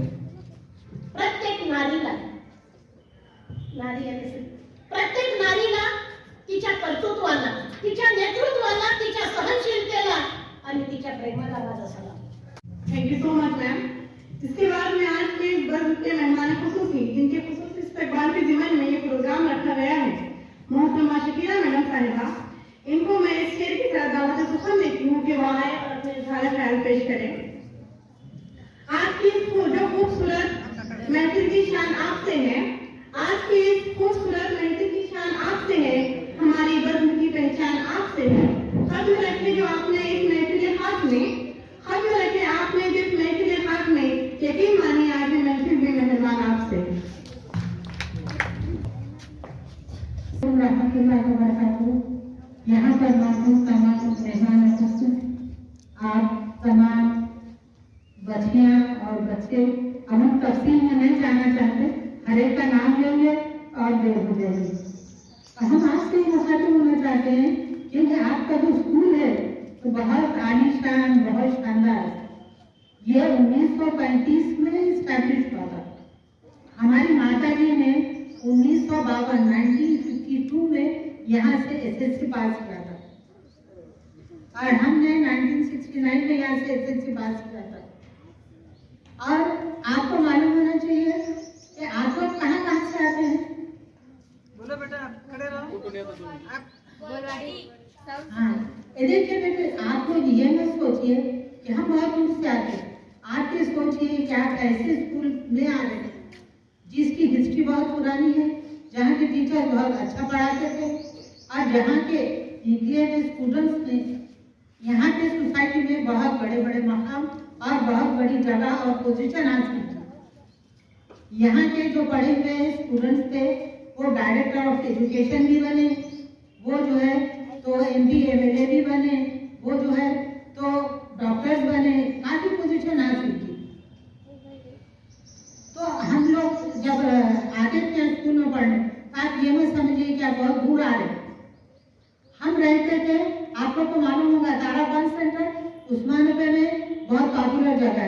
प्रत्येक नारीला तिच्या कर्तृत्वाला, तिच्या नेतृत्वाला, तिच्या सहनशीलतेला आणि तिच्या प्रेमाला माझा सलाम। Thank you so much ma'am. इसके बाद में आज के बर्थ के मेहमान खुसूसी जिनके खुसूसी इस्तकबाल के ज़िम्मे में ये प्रोग्राम रखा गया है, मोहतरमा शकीरा मैडम साहिबा, इनको मैं इस शेर की तरह दावत सुखन देती हूँ कि वो आए और अपने इज़हार ख्याल पेश करें। आज की जो खूबसूरत महफिल की शान आपसे है, आज की इस खूबसूरत महफिल की शान आपसे है, हमारी बज़्म की पहचान आपसे है। खत्म रखे जो आपने इस महफिल खास में, खत्म रखे आपने जिस महफिल खास में, यकीन मानिए आज ये महफिल भी मेहमान आपसे। यहाँ पर मौजूद तमाम मेहमान उपस्थित, आप तमाम बच्चियाँ और बच्चे, अब हम तफसील में नहीं जाना चाहते, हर एक का नाम लेंगे और देर हो जाएगी। हम आज से मुखातिब होना चाहते हैं क्योंकि आपका जो स्कूल है तो बहुत आलीशान, बहुत शानदार। ये 1935 में स्टैब्लिश हुआ था। हमारी माता जी ने 1952 में यहाँ से SSC पास किया था और हमने 1969 में यहाँ से SSC पास किया था। और आपको मालूम होना चाहिए कि आप लोग कहाँ से आते हैं? बोलो बेटा, खड़े रहो। हाँ, देखिए बेटे, आप लोग ये मत सोचिए कि हम बहुत दूर से आते हैं। आप ये सोचिए कि आप ऐसे स्कूल में आ रहे हैं जिसकी हिस्ट्री बहुत पुरानी है, जहाँ के टीचर बहुत अच्छा पढ़ाते थे और जहाँ के स्टूडेंट्स ने यहाँ के सोसाइटी में बहुत बड़े बड़े मकाम और बहुत बड़ी जगह और पोजीशन हासिल की। यहाँ के जो पढ़े हुए स्टूडेंट्स थे वो डायरेक्टर ऑफ एजुकेशन भी बने, वो जो है तो MP MLA भी बने, वो जो है तो डॉक्टर्स बने, काफी पोजीशन हासिल की। तो हम लोग जब आते थे स्कूल में पढ़ने, आप ये मत समझिए कि आप बहुत दूर आ रहे। हम रहते थे, आप लोग को मालूम होगा, तारापान सेंटर उस्मानपुर में बहुत पॉपुलर जगह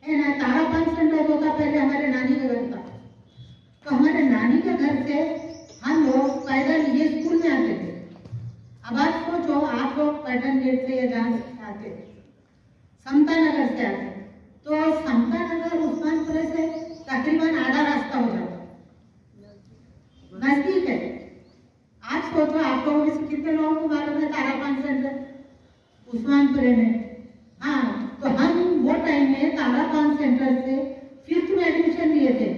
है ना। तारापान सेंटर जो था पहले हमारे नानी का घर था, तो हमारे नानी के घर से हम लोग पैदल ये स्कूल में आते थे। अब आप सोचो, आप लोग पैटर्न गेट से या जहाँ से आते थे, समता नगर से आते, तो समता नगर उस्मानपुर से तकरीबन आधा रास्ता हो जाता, नजदीक है। से कितने लोगों को मालूम है तारापान सेंटर उस्मानपुरे में? हाँ, तो हम वो टाइम में तारापान सेंटर से 5th में एडमिशन लिए थे,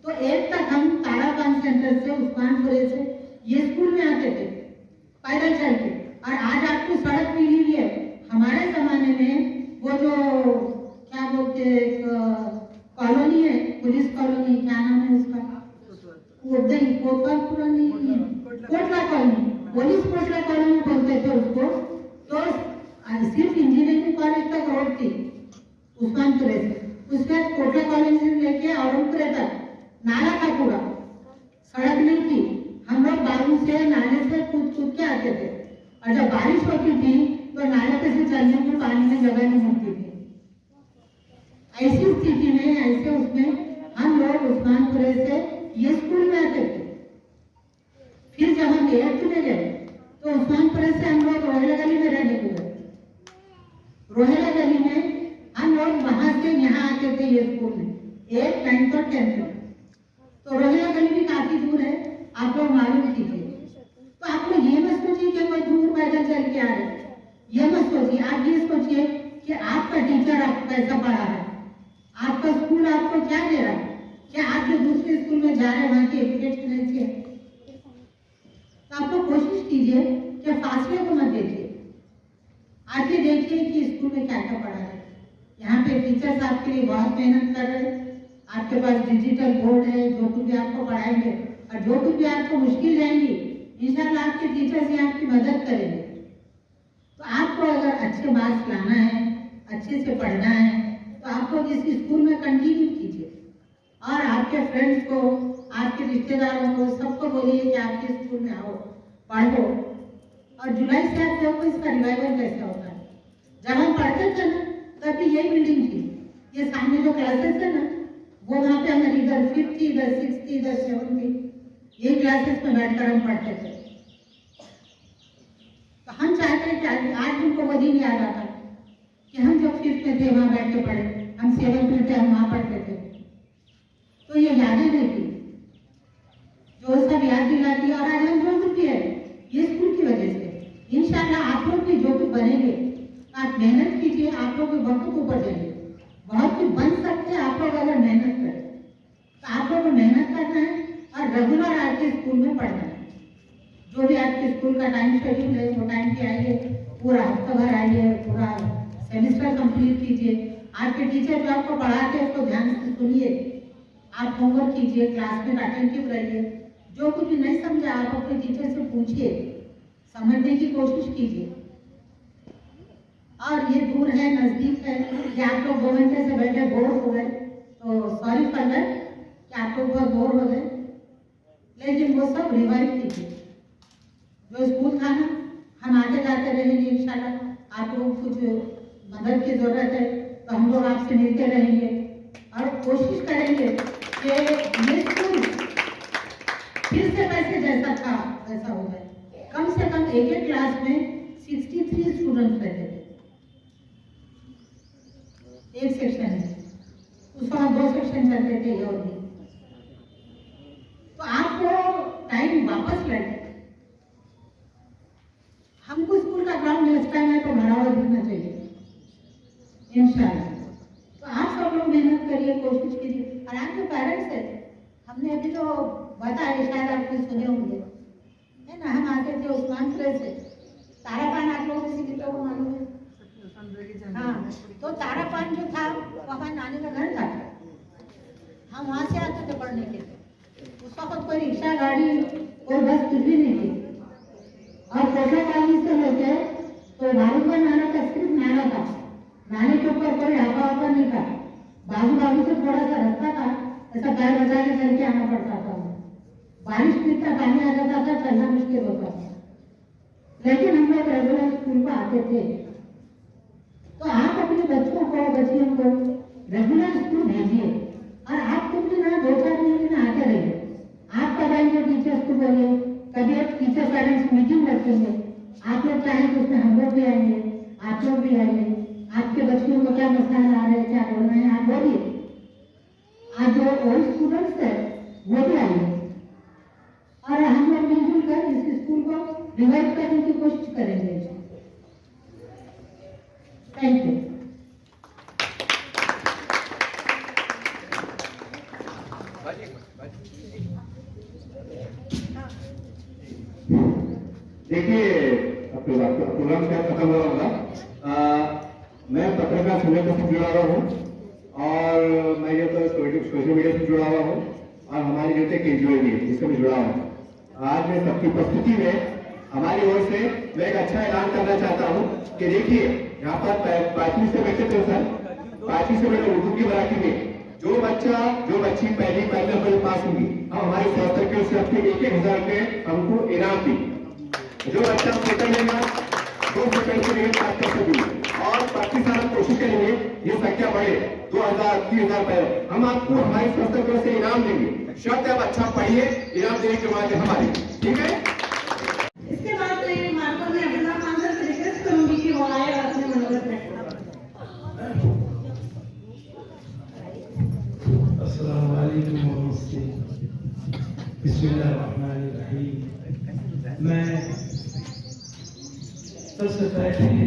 तो 8 तक हम तारापान सेंटर से उस्मानपुरे से ये स्कूल में आते थे पैदल चल के। और आज आपको सड़क मिली हुई है। हमारे जमाने में वो जो क्या बोलते कॉलोनी है, पुलिस कॉलोनी, क्या नाम है उसका, Uday Kotla colony, police Kotla colony बोलते थे उसको। तो सिर्फ इंजीनियरिंग कॉलेज तक रोड थी उस्मानपुरे से, उसमें कोटला कॉलेज से लेके औरंगपुरे तक नाला था, पूरा सड़क नहीं थी। हम लोग बालू से नाले से कूद कूद के आते थे, और जब बारिश होती थी तो नाले पे से चलने को पानी में जगह नहीं मिलती थी। ऐसी स्थिति में, ऐसे उसमें हम लोग उस्मानपुरे से ये स्कूल में आते थे। फिर जब हम 8th में गए तो उस्मानपुरे से हम लोग रोहेला गली में रहने को गए। रोहेला गली में हम लोग वहां से यहाँ आते थे ये स्कूल में 8th, 9th और 10th में। तो रोहेला गली भी काफी दूर है, आप लोग मालूम कीजिए। तो आप लोग ये मत सोचिए कि कोई दूर पैदल चल के आ रहे, ये मत सोचिए। आप ये सोचिए कि आपका टीचर आपको कैसा पढ़ा है, आपका स्कूल आपको क्या दे रहा है, क्या आप जो दूसरे स्कूल में जा रहे हैं वहां की एजुकेशन अच्छी है। तो आपको कोशिश कीजिए कि फासले को मत देखिए, आगे देखिए कि स्कूल में क्या क्या पढ़ा है। यहाँ पे टीचर्स आपके लिए बहुत मेहनत कर रहे हैं, आपके पास डिजिटल बोर्ड है, जो कुछ भी आपको पढ़ाएंगे और जो कुछ भी आपको मुश्किल जाएंगी, इंशाल्लाह आपके टीचर्स ही आपकी मदद करेंगे। तो आपको अगर अच्छे मार्क्स लाना है, अच्छे से पढ़ना है, तो आप लोग इस स्कूल में कंटिन्यू कीजिए। और आपके फ्रेंड्स को, आपके रिश्तेदारों को, सबको बोलिए कि आपके स्कूल में आओ, पढ़ो। और जुलाई से आप लोग को इसका रिवाइवल कैसे होता है। जब हम पढ़ते थे ना तभी यही बिल्डिंग थी, ये सामने जो क्लासेस है ना, वो वहाँ पे हमारी इधर 5th थी, इधर 6th थी, इधर 7th थी, यही क्लासेस में बैठकर हम पढ़ते थे। तो हम चाहते हैं कि आज हमको वो दिन याद आता कि हम जब 5th में थे वहाँ बैठ के पढ़े, हम 7th में थे, हम वहाँ पढ़ते थे। तो ये यादें नहीं थी जो सब याद दिलाती, और आज हम जो कुछ भी है ये स्कूल की वजह से। इंशाल्लाह आप लोग भी जो कुछ बनेंगे, आप मेहनत कीजिए, आप लोग भी बहुत ऊपर जाएंगे, बहुत कुछ बन सकते हैं आप लोग अगर मेहनत करें। तो आप लोग को मेहनत करना है और रेगुलर आके स्कूल में पढ़ना है। जो भी आपके स्कूल का टाइम शेड्यूल है वो टाइम पे आइए, पूरा हफ्ता भर आइए, पूरा सेमेस्टर कंप्लीट कीजिए। आपके टीचर जो आपको पढ़ाते हैं उसको ध्यान से सुनिए, आप होमवर्क कीजिए, क्लास में अटेंटिव रहिए। जो कुछ भी नहीं समझा आप अपने टीचर से पूछिए, समझने की कोशिश कीजिए। और ये दूर है, नजदीक है, कि आप लोग 2 घंटे से बैठे बोर हो गए, तो सॉरी फॉर दैट कि आप लोग बहुत बोर हो गए, लेकिन वो सब रिवाइव कीजिए। जो स्कूल था ना, हम आगे जाते रहेंगे इंशाल्लाह। आप लोग कुछ मदद की जरूरत है तो हम लोग आपसे मिलते रहेंगे और कोशिश करेंगे कि ये स्कूल फिर से वैसे जैसा था वैसा हो जाए। कम से कम एक क्लास में 63 स्टूडेंट्स रहते थे, एक सेक्शन है, उसका 2 सेक्शन चलते थे। और भी तो आपको टाइम वापस लगे। हमको स्कूल का ग्राउंड नेक्स्ट टाइम है तो भरा हुआ दिखना चाहिए इंशाल्लाह। तो आप सब लोग मेहनत करिए, कोशिश कीजिए। और आपके पेरेंट्स है, हमने अभी जो बताया शायद आपने सुने होंगे, है ना, हम आते थे उस्मानपुरे से, तारापान आप लोगों से कितने को मालूम है? हाँ, तो तारापान जो था वो हमारे नानी का घर था, हम वहाँ से आते थे पढ़ने के लिए। उस वक्त कोई रिक्शा, गाड़ी, कोई बस कुछ भी नहीं थी। और कोटला कॉलोनी से लेके तो भालूपुर नाला का सिर्फ नाला था, नाले के ऊपर कोई ढाबा वाबा नहीं था, बाजू से थोड़ा सा रास्ता था, ऐसा पैर बचा के चल के आना पड़ता था। बारिश में इतना पानी आ जाता था, चलना मुश्किल होता था, लेकिन हम लोग रेगुलर स्कूल को आते थे। तो आप अपने बच्चों को, बच्चियों को रेगुलर स्कूल भेजिए। और आप कुछ भी ना 2-4 दिन में आते रहिए। आप कब आएंगे टीचर्स को बोलिए, कभी एक टीचर पेरेंट्स मीटिंग रखेंगे, आप लोग चाहें तो उसमें हम लोग भी आएंगे, आप लोग भी आइए। आपके बच्चों को क्या मसला आ रहा है, क्या बोलना है, आप बोलिए। आज जो ओल्ड स्टूडेंट्स है वो भी आइए और हम लोग मिलजुल कर इस स्कूल को रिवाइव कर थैंक यू। देखिए, प्रोग्राम क्या खत्म हुआ होगा। मैं पत्रकार संगठन से जुड़ा हुआ हूँ और मैं ये तो सोशल मीडिया से जुड़ा हुआ हूँ और हमारी जो टेक एनजीओ भी है जिससे मैं जुड़ा हूँ। आज मैं सबकी उपस्थिति में हमारी ओर से मैं एक अच्छा ऐलान करना चाहता हूँ कि देखिए यहाँ पर 5वीं से बैठे थे सर, 5वीं से बैठे उर्दू की मराठी में जो बच्ची पहले नंबर पास होंगी हम हमारे संस्था की ओर से अपने 1,000 रुपये हमको इनाम दी। जो बच्चा सेकंड लेगा 2 सेकंड के लिए पास कर सकेंगे और बाकी सारा कोशिश करेंगे ये संख्या बढ़े 2,000 3,000 रुपए हम आपको हमारी संस्था की ओर से इनाम देंगे। शर्त है आप अच्छा पढ़िए, इनाम देने के बाद हमारे ठीक है। इसके बाद मैं मार्को में अब्दुल्ला खान सर से रिक्वेस्ट करूंगी कि वो आए और अपने मनोरथ व्यक्त करें। अस्सलाम वालेकुम व रहमतुल्लाह। बिस्मिल्लाहिर्रहमानिर्रहीम। मैं सबसे पहले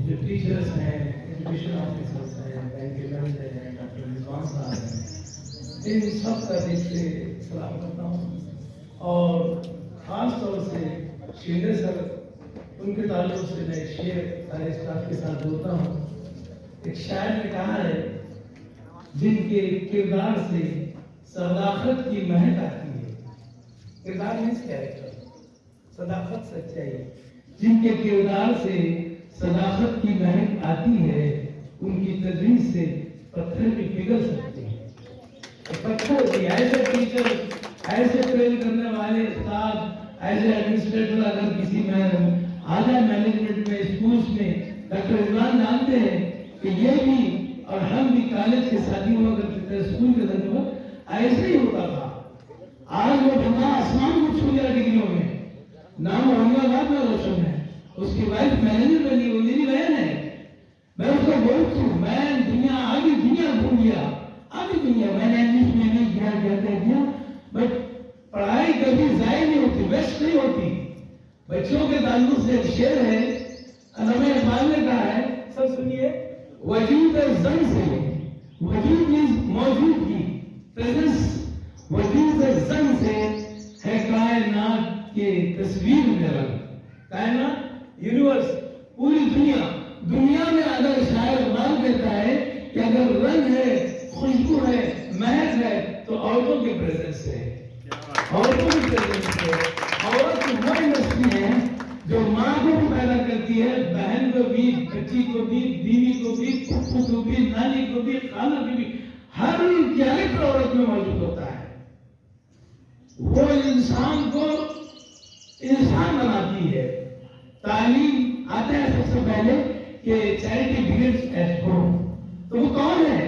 जो टीचर्स हैं, एजुकेशन ऑफिसर्स हैं, बैंक के मैनेजर हैं, डॉक्टर रिजवान साहब हैं, इन सब का दिल से सलाम करता हूँ और खास तौर से शिंदे सर, उनके ताल्लुक से मैं शेर सारे स्टाफ के साथ बोलता हूँ। एक शायर ने कहा है जिनके किरदार से सदाकत की महक आती है। किरदार मीन्स कैरेक्टर, सदाकत सच्चाई। जिनके किरदार से सदाकत की महक आती है उनकी तजवीज से पत्थर भी पिघल सकते हैं। पत्थर भी ऐसे टीचर, ऐसे ट्रेन करने वाले स्टाफ, ऐसे एडमिनिस्ट्रेटर अगर किसी में आला मैनेजमेंट में स्कूल्स में डॉक्टर इमरान जानते हैं कि ये भी और हम भी कॉलेज के साथी हुआ करते थे, स्कूल के साथी हुआ, ऐसे ही होता था। आज वो बंदा आसमान को छू गया डिग्रियों में, नाम औरंगाबाद में रोशन है, उसकी वाइफ मैनेजर बनी, वो मेरी बहन है। मैं उसको बोलती हूँ मैं दुनिया आगे दुनिया घूम गया, आगे दुनिया मैंने इंग्लिश में भी ज्ञान कहते दिया, बट पढ़ाई कभी जाय नहीं होती, वेस्ट नहीं होती। बच्चों के ताल्लुक से एक शेर है, अल्लामा इकबाल ने कहा है, सब सुनिए, वजूद जंग से, वजूद मीन्स मौजूदगी, प्रेजेंस, वजूद जंग से है कायनात के तस्वीर में रंग। कायनात यूनिवर्स, पूरी दुनिया, दुनिया में अगर शायर मान देता है कि अगर रंग है, खुशबू है, महक है, तो औरतों के प्रेजेंस है, औरतों के प्रेजेंस है। औरत वो इंडस्ट्री है जो माँ को भी पैदा करती है, बहन को भी, बच्ची को भी, बीवी को भी, फूफू को भी, नानी को भी, खाना को भी, हर कैरेक्टर औरत में मौजूद होता है। वो इंसान को इंसान बनाती है। तालीम आता है सबसे पहले कि चैरिटी बिगिंस एट होम। तो वो कौन है?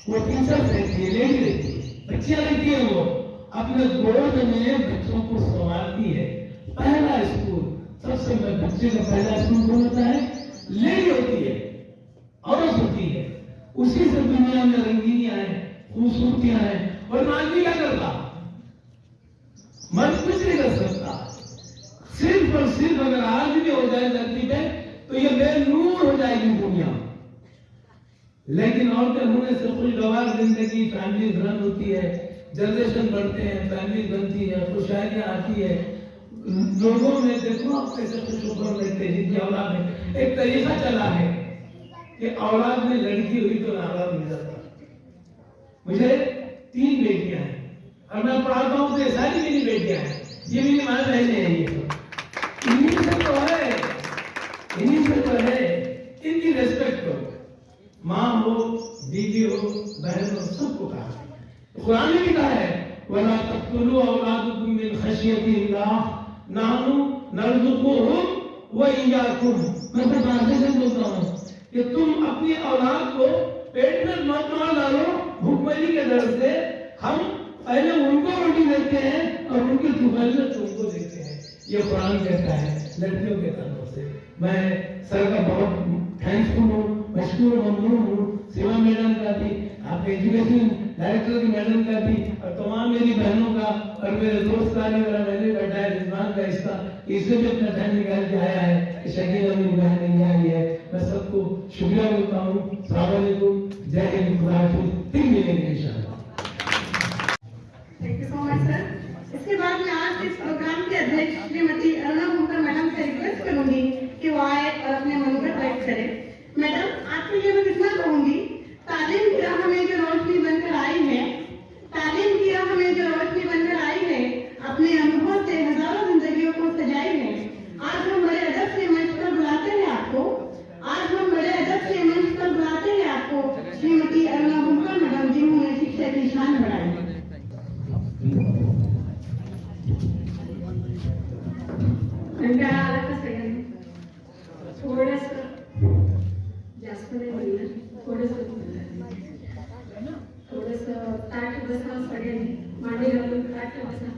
वो टीचर रहती है, लेडी रहती है, बच्चियां रहती है, वो अपने गोद में बच्चों को संभालती है। पहला स्कूल, सबसे बच्चे का पहला स्कूल कौन होता है? लेडी होती है, औरत होती है। उसी से दुनिया में रंगीनियां हैं, खूबसूरतियां हैं। और आदमी क्या करता? मर्द कुछ नहीं कर सकता। सिर्फ और सिर्फ अगर आदमी हो जाए धरती पे तो ये बेनूर हो जाएगी दुनिया। लेकिन औरतें होने से खुशगवार जिंदगी, फैमिली रन होती है, जनरेशन बढ़ते हैं, फैमिली बनती है, खुशहालियां आती है। लोगों में देखो आप कैसे खुशखबर रहते हैं जिनकी औलाद में। एक तरीका चला है कि औलाद में लड़की हुई तो औलाद मिल जाता। मुझे 3 बेटियां हैं और मैं पढ़ाता हूँ तो सारी मेरी बेटियां हैं, ये मेरी माँ बहनें हैं। ये इन्हीं से तो है, इन्हीं से तो है। इनकी रेस्पेक्ट करो, माँ हो, बीवी हो, बहन हो, सबको कहा है। कुरान में भी कहा है वला तक़्तुलू औलादकुम मिन खशियतिल्लाह नहनु नर्ज़ुकुहुम व इय्याकुम। मैं तो ट्रांसलेशन बोलता हूँ कि तुम अपनी औलाद को पेट में मत मार डालो भूखमरी के डर से। हम पहले उनको रोटी देते हैं और उनके दुपहर में तुमको देते हैं। ये कुरान कहता है लड़कियों के ताल्लुक से। मैं सर का बहुत थैंकफुल हूँ, मशकूर ममनून हूँ, सेवा मैडम का भी, आपके एजुकेशन डायरेक्टर की मैडम का भी, और तमाम मेरी बहनों का और मेरे दोस्त का भी। मेरा मैंने बैठा है रिजवान का, इसका इसलिए भी अपना टाइम निकाल के आया है कि शकील अभी निगाह नहीं आई है। मैं सबको शुक्रिया बोलता हूँ। अस्सलाम वालेकुम, जय हिंद, खुदा हाफिज़, फिर मिलेंगे इंशाअल्लाह। Thank you so much sir. इसके बाद मैं आज इस प्रोग्राम के अध्यक्ष श्रीमती अरुणा मुखर मैडम से रिक्वेस्ट करूंगी कि वो आए और अपने मनोगत व्यक्त करें। मैडम, आपके लिए मैं कितना कहूंगी, तालीम की राह में जो रोशनी बनकर आई है, तालीम की राह में जो रोशनी बनकर आई है, अपने अनुभव से हजारों जिंदगियों को सजाई है। आज हम बड़े अदब से मंच पर बुलाते हैं आपको, आज हम बड़े अदब से मंच पर बुलाते हैं आपको श्रीमती अरुणा मुखर मैडम, जिन्होंने शिक्षा की शान बढ़ाई। कंटाळा आला का सगळ्यांना? थोडंसं जास्त नाही बोलणार, थोडंसं ताठ बसा सगळ्यांनी, मांडी घालून ताठ बसा.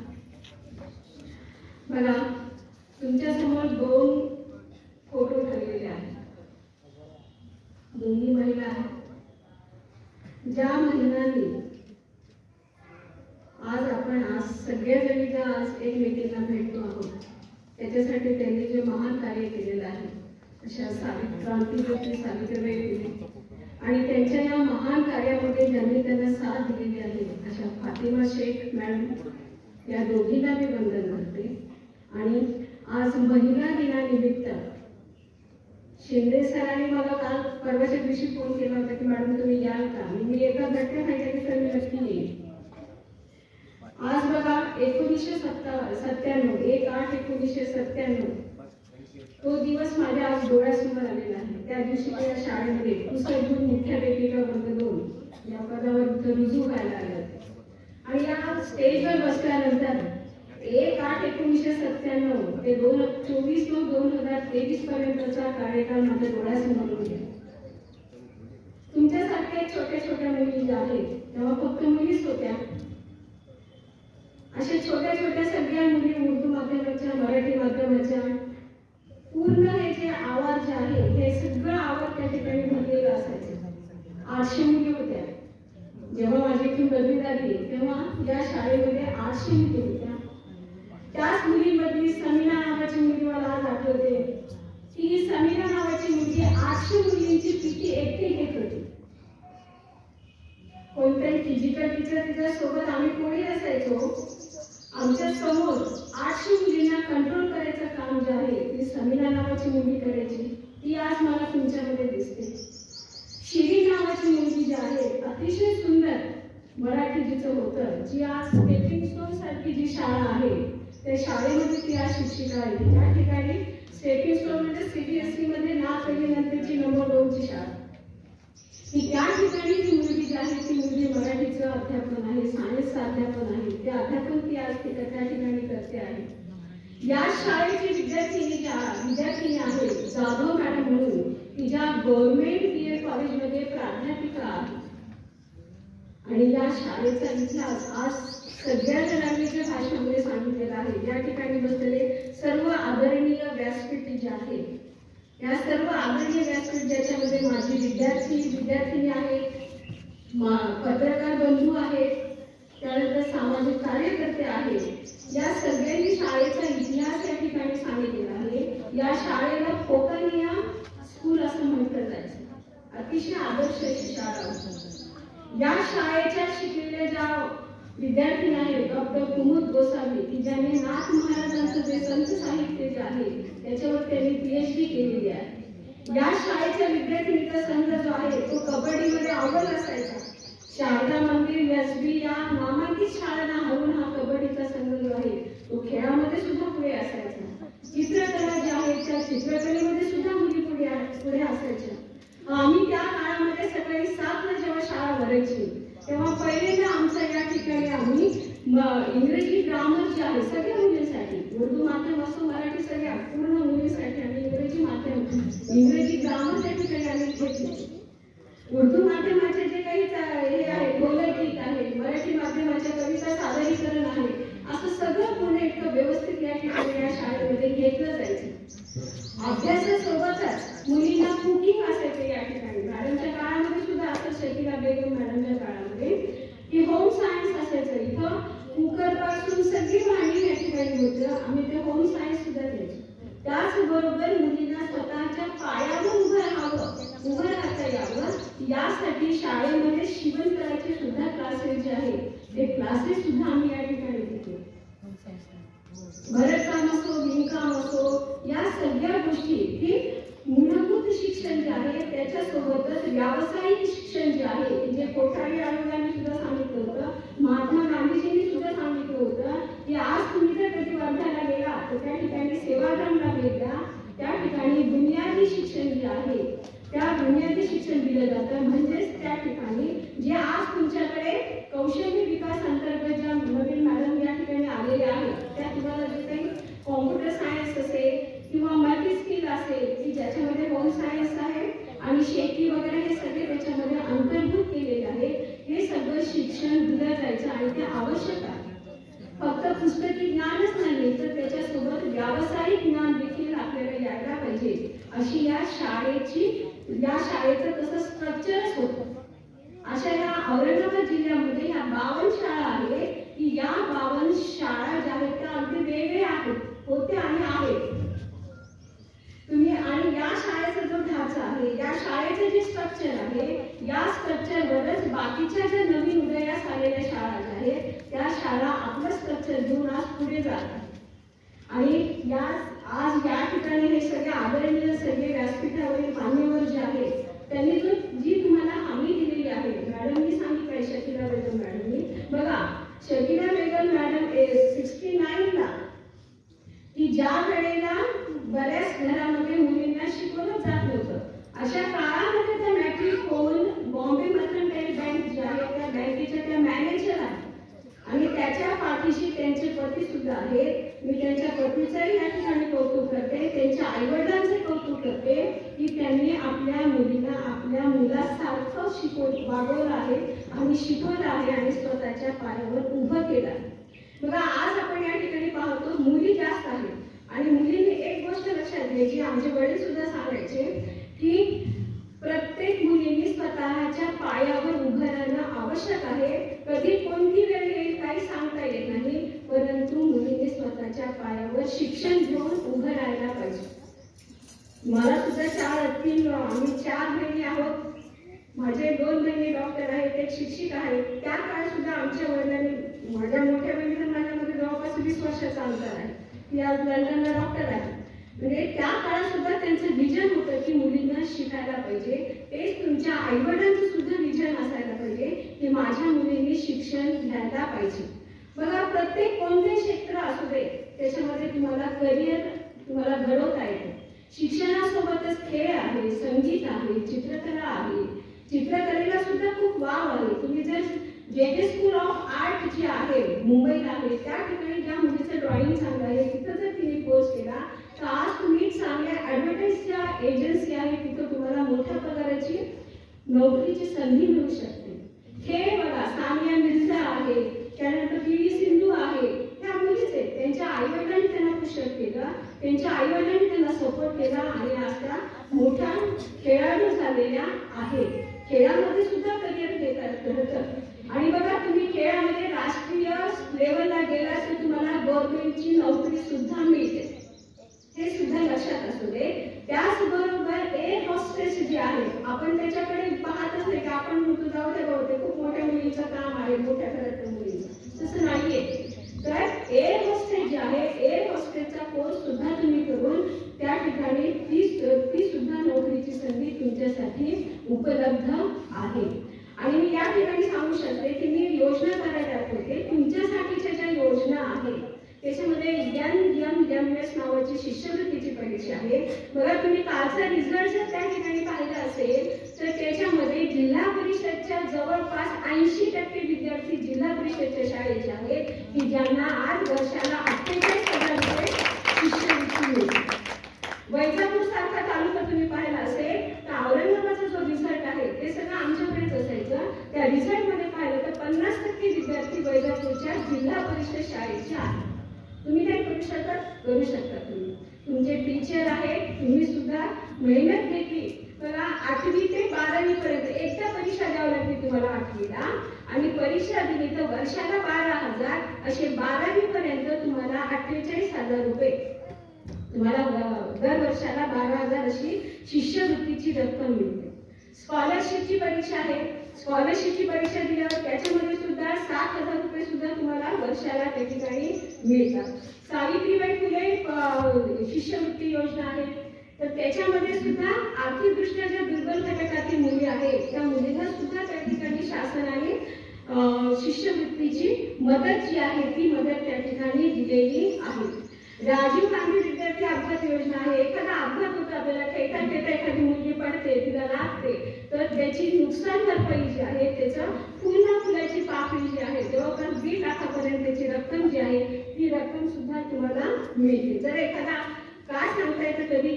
बघा, तुमच्या समोर 2 फोटो ठेवलेले आहेत. दोन्ही महिला आहेत. ज्या महिलांनी आज सगळेजण आज एकमेकींना भेटतो आहोत, त्याच्यासाठी त्यांनी जे महान कार्य केलेलं आहे, अशा क्रांतीज्योती सावित्रीबाई फुले आणि त्यांच्या या महान कार्यामध्ये ज्यांनी त्यांना साथ दिलेली आहे अशा फातिमा शेख मॅडम, या दोघींना मी वंदन करते. आणि आज महिला दिनानिमित्त शिंदे सरांनी मला काल परवाच्या दिवशी फोन केला होता की मॅडम तुम्ही याल का? मी एका घटना सांगितली तर मी नक्की येईल. आज बघा 1997 1/8/1997 तो दिवस माझ्या आज डोळ्यासमोर आलेला आहे. त्या दिवशी या शाळेमध्ये पुस्तकगुण मुख्याध्यापिका वर्ग 2 या पदावर रुजू व्हायला आले होते. आणि या स्टेजवर बसल्यानंतर 1/8/1997 ते 24/9/2023 पर्यंतचा कार्यकाळ माझ्या डोळ्यासमोर गेला. तुमच्यासारख्या छोट्या छोट्या मुली ज्या आहेत तेव्हा फक्त मुलीच होत्या. अशा छोट्या छोट्या सगळ्या मुली उर्दू माध्यमाच्या, मराठी माध्यमाच्या, पूर्ण हे जे आवाज जे आहे हे सगळं आवाज त्या ठिकाणी भरलेलं असायचं. 800 मुली होत्या. जेव्हा माझी इथून बदली झाली तेव्हा या शाळेमध्ये 800 मुली होत्या. त्याच मुलींमधली समीना नावाची मुलगी मला आज आठवते. ही समीना नावाची मुलगी 800 मुलींची पीटी एकटी घेत होती. कोणत्याही फिजिकल टीचर तिच्या सोबत आम्ही कोणी असायचो. आमच्या समोर 800 मुलींना कंट्रोल करायचं काम जे आहे ती समीना नावाची मुलगी करायची. ती आज मला तुमच्यामध्ये दिसते. शिरीन नावाची मुलगी जी आहे अतिशय सुंदर मराठी जिचं होतं, जी आज स्टेपिंग स्टोन सारखी जी शाळा आहे त्या शाळेमध्ये ती आज शिक्षिका आहे. त्या ठिकाणी स्टेपिंग स्टोन म्हणजे CBSE मध्ये ना पहिलीनंतरची नंबर 2 ची शाळा. की त्या ठिकाणी ती मुलगी जी आहे ती मुलगी मराठीचं अध्यापन आहे, सायन्सचं अध्यापन आहे, ते अध्यापन ती आज त्या ठिकाणी करते आहे. या शाळेची विद्यार्थिनी आहे जाधव मॅडम म्हणून, ती ज्या गव्हर्नमेंट BA कॉलेजमध्ये प्राध्यापिका आहे. आणि या शाळेचा इतिहास आज सगळ्या जणांनी जे भाषणामध्ये सांगितलेला आहे. या ठिकाणी बसलेले सर्व आदरणीय व्यासपीठ जे आहे, या सर्व आदरणीय व्यासपीठ ज्याच्यामध्ये माझी विद्यार्थिनी आहेत, पत्रकार बंधू आहेत, त्यानंतर सामाजिक कार्यकर्ते आहेत, या सगळ्यांनी शाळेचा इतिहास या ठिकाणी सांगितलेला आहे. या शाळेला फोकानिया स्कूल असं म्हटलं जायचं. अतिशय आदर्श अशी शाळा. या शाळेच्या शिकलेल्या ज्या विद्यार्थी आहेत डॉक्टर कुमुद गोसावी, की ज्यांनी नाथ महाराजांचं जे संत साहित्य जे आहे त्याच्यावर त्यांनी PhD केलेली आहे. या शाळेच्या विद्यार्थिनीचा संघ जो आहे तो कबड्डीमध्ये अव्वल असायचा. शारदा मंदिर एसबी या नामांकित शाळांना हरवून हा कबड्डीचा संघ जो आहे तो खेळामध्ये सुद्धा पुढे असायचा. चित्रकला जी आहे त्या चित्रकलेमध्ये सुद्धा मुली पुढे असायच्या. आम्ही त्या काळामध्ये सकाळी 7 ला जेव्हा शाळा भरायची तेव्हा पहिल्यांदा आमच्या या ठिकाणी आम्ही इंग्रजी ग्रामर जे आहे सगळ्या मुलींसाठी, उर्दू माध्यम असो मराठी सगळ्या पूर्ण मुलींसाठी आम्ही इंग्रजी ग्रामर त्या ठिकाणी आम्ही घेतले. उर्दू माध्यमाचे जे काही हे आहे गीत आहे, मराठी माध्यमाच्या कविता सादरीकरण आहे, असं सगळं पूर्ण इतकं व्यवस्थित या ठिकाणी या शाळेमध्ये घेतलं जायचं. अभ्यासासोबतच मुलींना कुकिंग असायचं या ठिकाणी. मॅडमच्या काळामध्ये सुद्धा असं शकीला बेगम मॅडमच्या काळामध्ये की होम सायन्स असायचं. इथं कुकर पासून सगळी भांडी या ठिकाणी होतं. आम्ही ते होम सायन्स सुद्धा केलं. त्याचबरोबर मुलींना स्वतःच्या पायावर उभं राहता यावं यासाठी शाळेमध्ये शिवणकलाचे सुद्धा क्लासेस जे आहेत ते क्लासेस सुद्धा आम्ही या ठिकाणी देतो. भरतकाम असो, विणकाम असो, या सगळ्या गोष्टी ही मूलभूत शिक्षण जे आहे त्याच्यासोबतच व्यावसायिक शिक्षण जे आहे, जे कोठारी आयोगाने सुद्धा सांगितलं होतं, महात्मा गांधीजींनी सुद्धा सांगितलं होतं की आज तुम्ही जर कधी वर्ध्याला गेला तर त्या ठिकाणी सेवाग्रामला भेट द्या, त्या ठिकाणी बुनियादी शिक्षण जे आहे त्या बुनियादी शिक्षण दिलं जातं. म्हणजेच त्या ठिकाणी जे आज तुमच्याकडे कौशल्य विकास अंतर्गत ज्या नवीन मॅडम या ठिकाणी आलेल्या आहेत त्या तुम्हाला जे काही कॉम्प्युटर सायन्स असेल किंवा मल्टी स्किल असेल की ज्याच्यामध्ये होम सायन्स आहे आणि शेती वगैरे हे सगळे त्याच्यामध्ये अंतर्भूत केलेले आहे, हे सगळं शिक्षण दिलं जायचं आणि ते आवश्यक आहे. फक्त पुस्तकी ज्ञानच नाही तर त्याच्यासोबत व्यावसायिक ज्ञान देखील आपल्याला यायला पाहिजे. अशी या शाळेचं तसं स्ट्रक्चरच होतं. अशा या औरंगाबाद जिल्ह्यामध्ये या 52 शाळा आहेत की या 52 शाळा ज्या आहेत त्या अगदी वेगळ्या आहेत, होत्या आणि आहेत. तुम्ही आणि या शाळेचा जो ढाचा आहे, या शाळेचं जे स्ट्रक्चर आहे, या स्ट्रक्चरवरच बाकीच्या ज्या नवीन उदयास आलेल्या शाळा ज्या आहेत त्या शाळा आपलं स्ट्रक्चर घेऊन आज पुढे जातात. आणि आज या ठिकाणी हे सगळे आदरणीय सगळे व्यासपीठावरील मान्यवर जे आहेत त्यांनी जी तुम्हाला हमी दिलेली आहे, मॅडमनी सांगितलंय, शकीला बेगम मॅडमनी, बघा शकीला बेगम मॅडम 69 ला की ज्या वेळेला बऱ्याच घरामध्ये मुलींना शिकवलं जात नव्हतं, अशा काळामध्ये त्या मॅट्रिक होऊन बॉम्बे मर्कंटाईल बँक जी आहे त्या बँकेच्या त्या मॅनेजर आहेत आणि त्याच्या पाठीशी त्यांचे पती सुद्धा आहेत. मी त्यांच्या पतीचंही या ठिकाणी कौतुक करते, त्यांच्या आईवडिलांचे कौतुक करते की त्यांनी आपल्या मुलीला आपल्या मुलासारखं वागवलं आहे आणि शिकवलं आहे आणि स्वतःच्या पायावर उभं केलं आहे. बघा आज आपण या ठिकाणी पाहतो मुली जास्त आहेत आणि मुलींनी एक गोष्ट लक्षात घ्यायची, आमचे वडील सुद्धा सांगायचे की प्रत्येक मुलींनी स्वतःच्या पायावर उभं राहणं आवश्यक आहे. कधी कोणती वेळ येईल काही सांगता येत नाही, परंतु मुलींनी स्वतःच्या पायावर शिक्षण घेऊन उभं राहायला पाहिजे. मला सुद्धा आम्ही 4 बहिणी आहोत. माझे 2 बहिणी डॉक्टर आहेत, एक शिक्षिक आहेत. त्या काळात सुद्धा आमच्या वडिलांनी, माझ्या मोठ्या बहिणीला माझ्यामध्ये जवळपास 20 वर्षाचं अंतर आहे, ती आज लंडनला डॉक्टर आहे. म्हणजे त्या काळात सुद्धा त्यांचं विजन होतं की मुलींना शिकायला पाहिजे. तेच तुमच्या आईवडिलांचं सुद्धा विजन असायला पाहिजे की माझ्या मुलींनी शिक्षण घ्यायला पाहिजे. बघा प्रत्येक कोणते क्षेत्र असू दे त्याच्यामध्ये तुम्हाला करिअर तुम्हाला घडवता येतं. शिक्षणासोबतच खेळ आहे, संगीत आहे, चित्रकला आहे. चित्रकलेला सुद्धा खूप वाव आहे. तुम्ही जर जे स्कूल ऑफ आर्ट जी आहे मुंबईला आहे त्या ठिकाणी ज्या मुलीचं ड्रॉइंग चांगलं आहे तिथं जर तिने कोर्स केला तर आज तुम्ही चांगल्या ॲडव्हर्टाईजच्या एजन्सी आहे तिथं तुम्हाला मोठ्या पगाराची नोकरीची संधी मिळू शकते. खेळ बघा, सानिया मिर्झा आहे, त्यानंतर PV सिंधू आहे, ह्या मुलीच आहेत. त्यांच्या आईवडिलांनी त्यांना पुशअप केलं, त्यांच्या आईवडिलांनी त्यांना सपोर्ट केला आणि आज त्या मोठ्या खेळाडू झालेल्या आहेत. खेळामध्ये सुद्धा करिअर घेतात घडतं. आणि बघा तुम्ही खेळामध्ये राष्ट्रीय लेवलला गेला तर तुम्हाला गव्हर्नमेंटची नोकरी सुद्धा मिळते, हे सुद्धा लक्षात असू दे. त्याचबरोबर एअर हॉस्टेस जे आहे आपण त्याच्याकडे पाहतच नाही की आपण म्हणतो जाऊ दे बहुतेक खूप मोठ्या मुलीचं काम आहे, मोठ्या घरातल्या मुलीचं, तसं नाहीये. तर एअर हॉस्टेस जे आहे, एअर हॉस्टेसचा कोर्स सुद्धा तुम्ही करून त्या ठिकाणी ती सुद्धा नोकरीची संधी तुमच्यासाठी उपलब्ध आहे. आणि मी या ठिकाणी सांगू शकते की मी योजना करायला होते, तुमच्यासाठीच्या ज्या योजना आहेत त्याच्यामध्ये NMS नावाची शिष्यवृत्तीची परीक्षा आहे. बघा तुम्ही कालचा रिझल्ट जर त्या ठिकाणी पाहिला असेल तर त्याच्यामध्ये जिल्हा परिषदच्या जवळपास 80% विद्यार्थी जिल्हा परिषदच्या शाळेचे आहेत की ज्यांना आज वर्षाला 48,000 रुपये शिष्यवृत्ती मिळते. वैजापूर सारखा तालुका तुम्ही पाहिला असेल तर औरंगाबादचा जो रिझल्ट आहे ते सगळं आमच्याकडेच असायचं. त्या रिझल्ट मध्ये पाहिलं तर 50% विद्यार्थी वैजापूरच्या जिल्हा परिषद शाळेचे आहेत. तुम्ही काय करू शकता तुम्ही तुमचे टीचर आहेत, तुम्ही सुद्धा मेहनत घेतली. बघा 8वी ते 12वी पर्यंत एकदा परीक्षा द्यावी लागली तुम्हाला 8वीला आणि परीक्षा दिली तर वर्षाला 12,000 असे 12वी पर्यंत तुम्हाला 48,000 रुपये तुम्हाला दर वर्षाला 12,000 अशी शिष्यवृत्तीची रक्कम मिळते. स्कॉलरशिपची परीक्षा आहे. स्कॉलरशिपची परीक्षा दिल्यावर त्याच्यामध्ये सुद्धा 7,000 रुपये सुद्धा तुम्हाला वर्षाला त्या ठिकाणी मिळतात. सावित्रीबाई फुले शिष्यवृत्ती योजना आहे. तर त्याच्यामध्ये सुद्धा आर्थिकदृष्ट्या ज्या दुर्बल घटकातील मुली आहेत त्या मुलींना सुद्धा त्या ठिकाणी शासनाने शिष्यवृत्तीची मदत जी आहे ती मदत त्या ठिकाणी दिलेली आहे. राजीव गांधी विद्यार्थी अपघात योजना आहे. एखादा अपघात होतो, आपल्याला खेळता खेळता एखादी मुलगी पडते, तिला लागते, तर त्याची नुकसान भरपाई जी आहे त्याचं फुलाची पाकळी जी आहे जवळपास 1.5 लाखापर्यंत त्याची रक्कम जी आहे ती रक्कम सुद्धा तुम्हाला मिळते. जर एखादा काय सांगता येतं कधी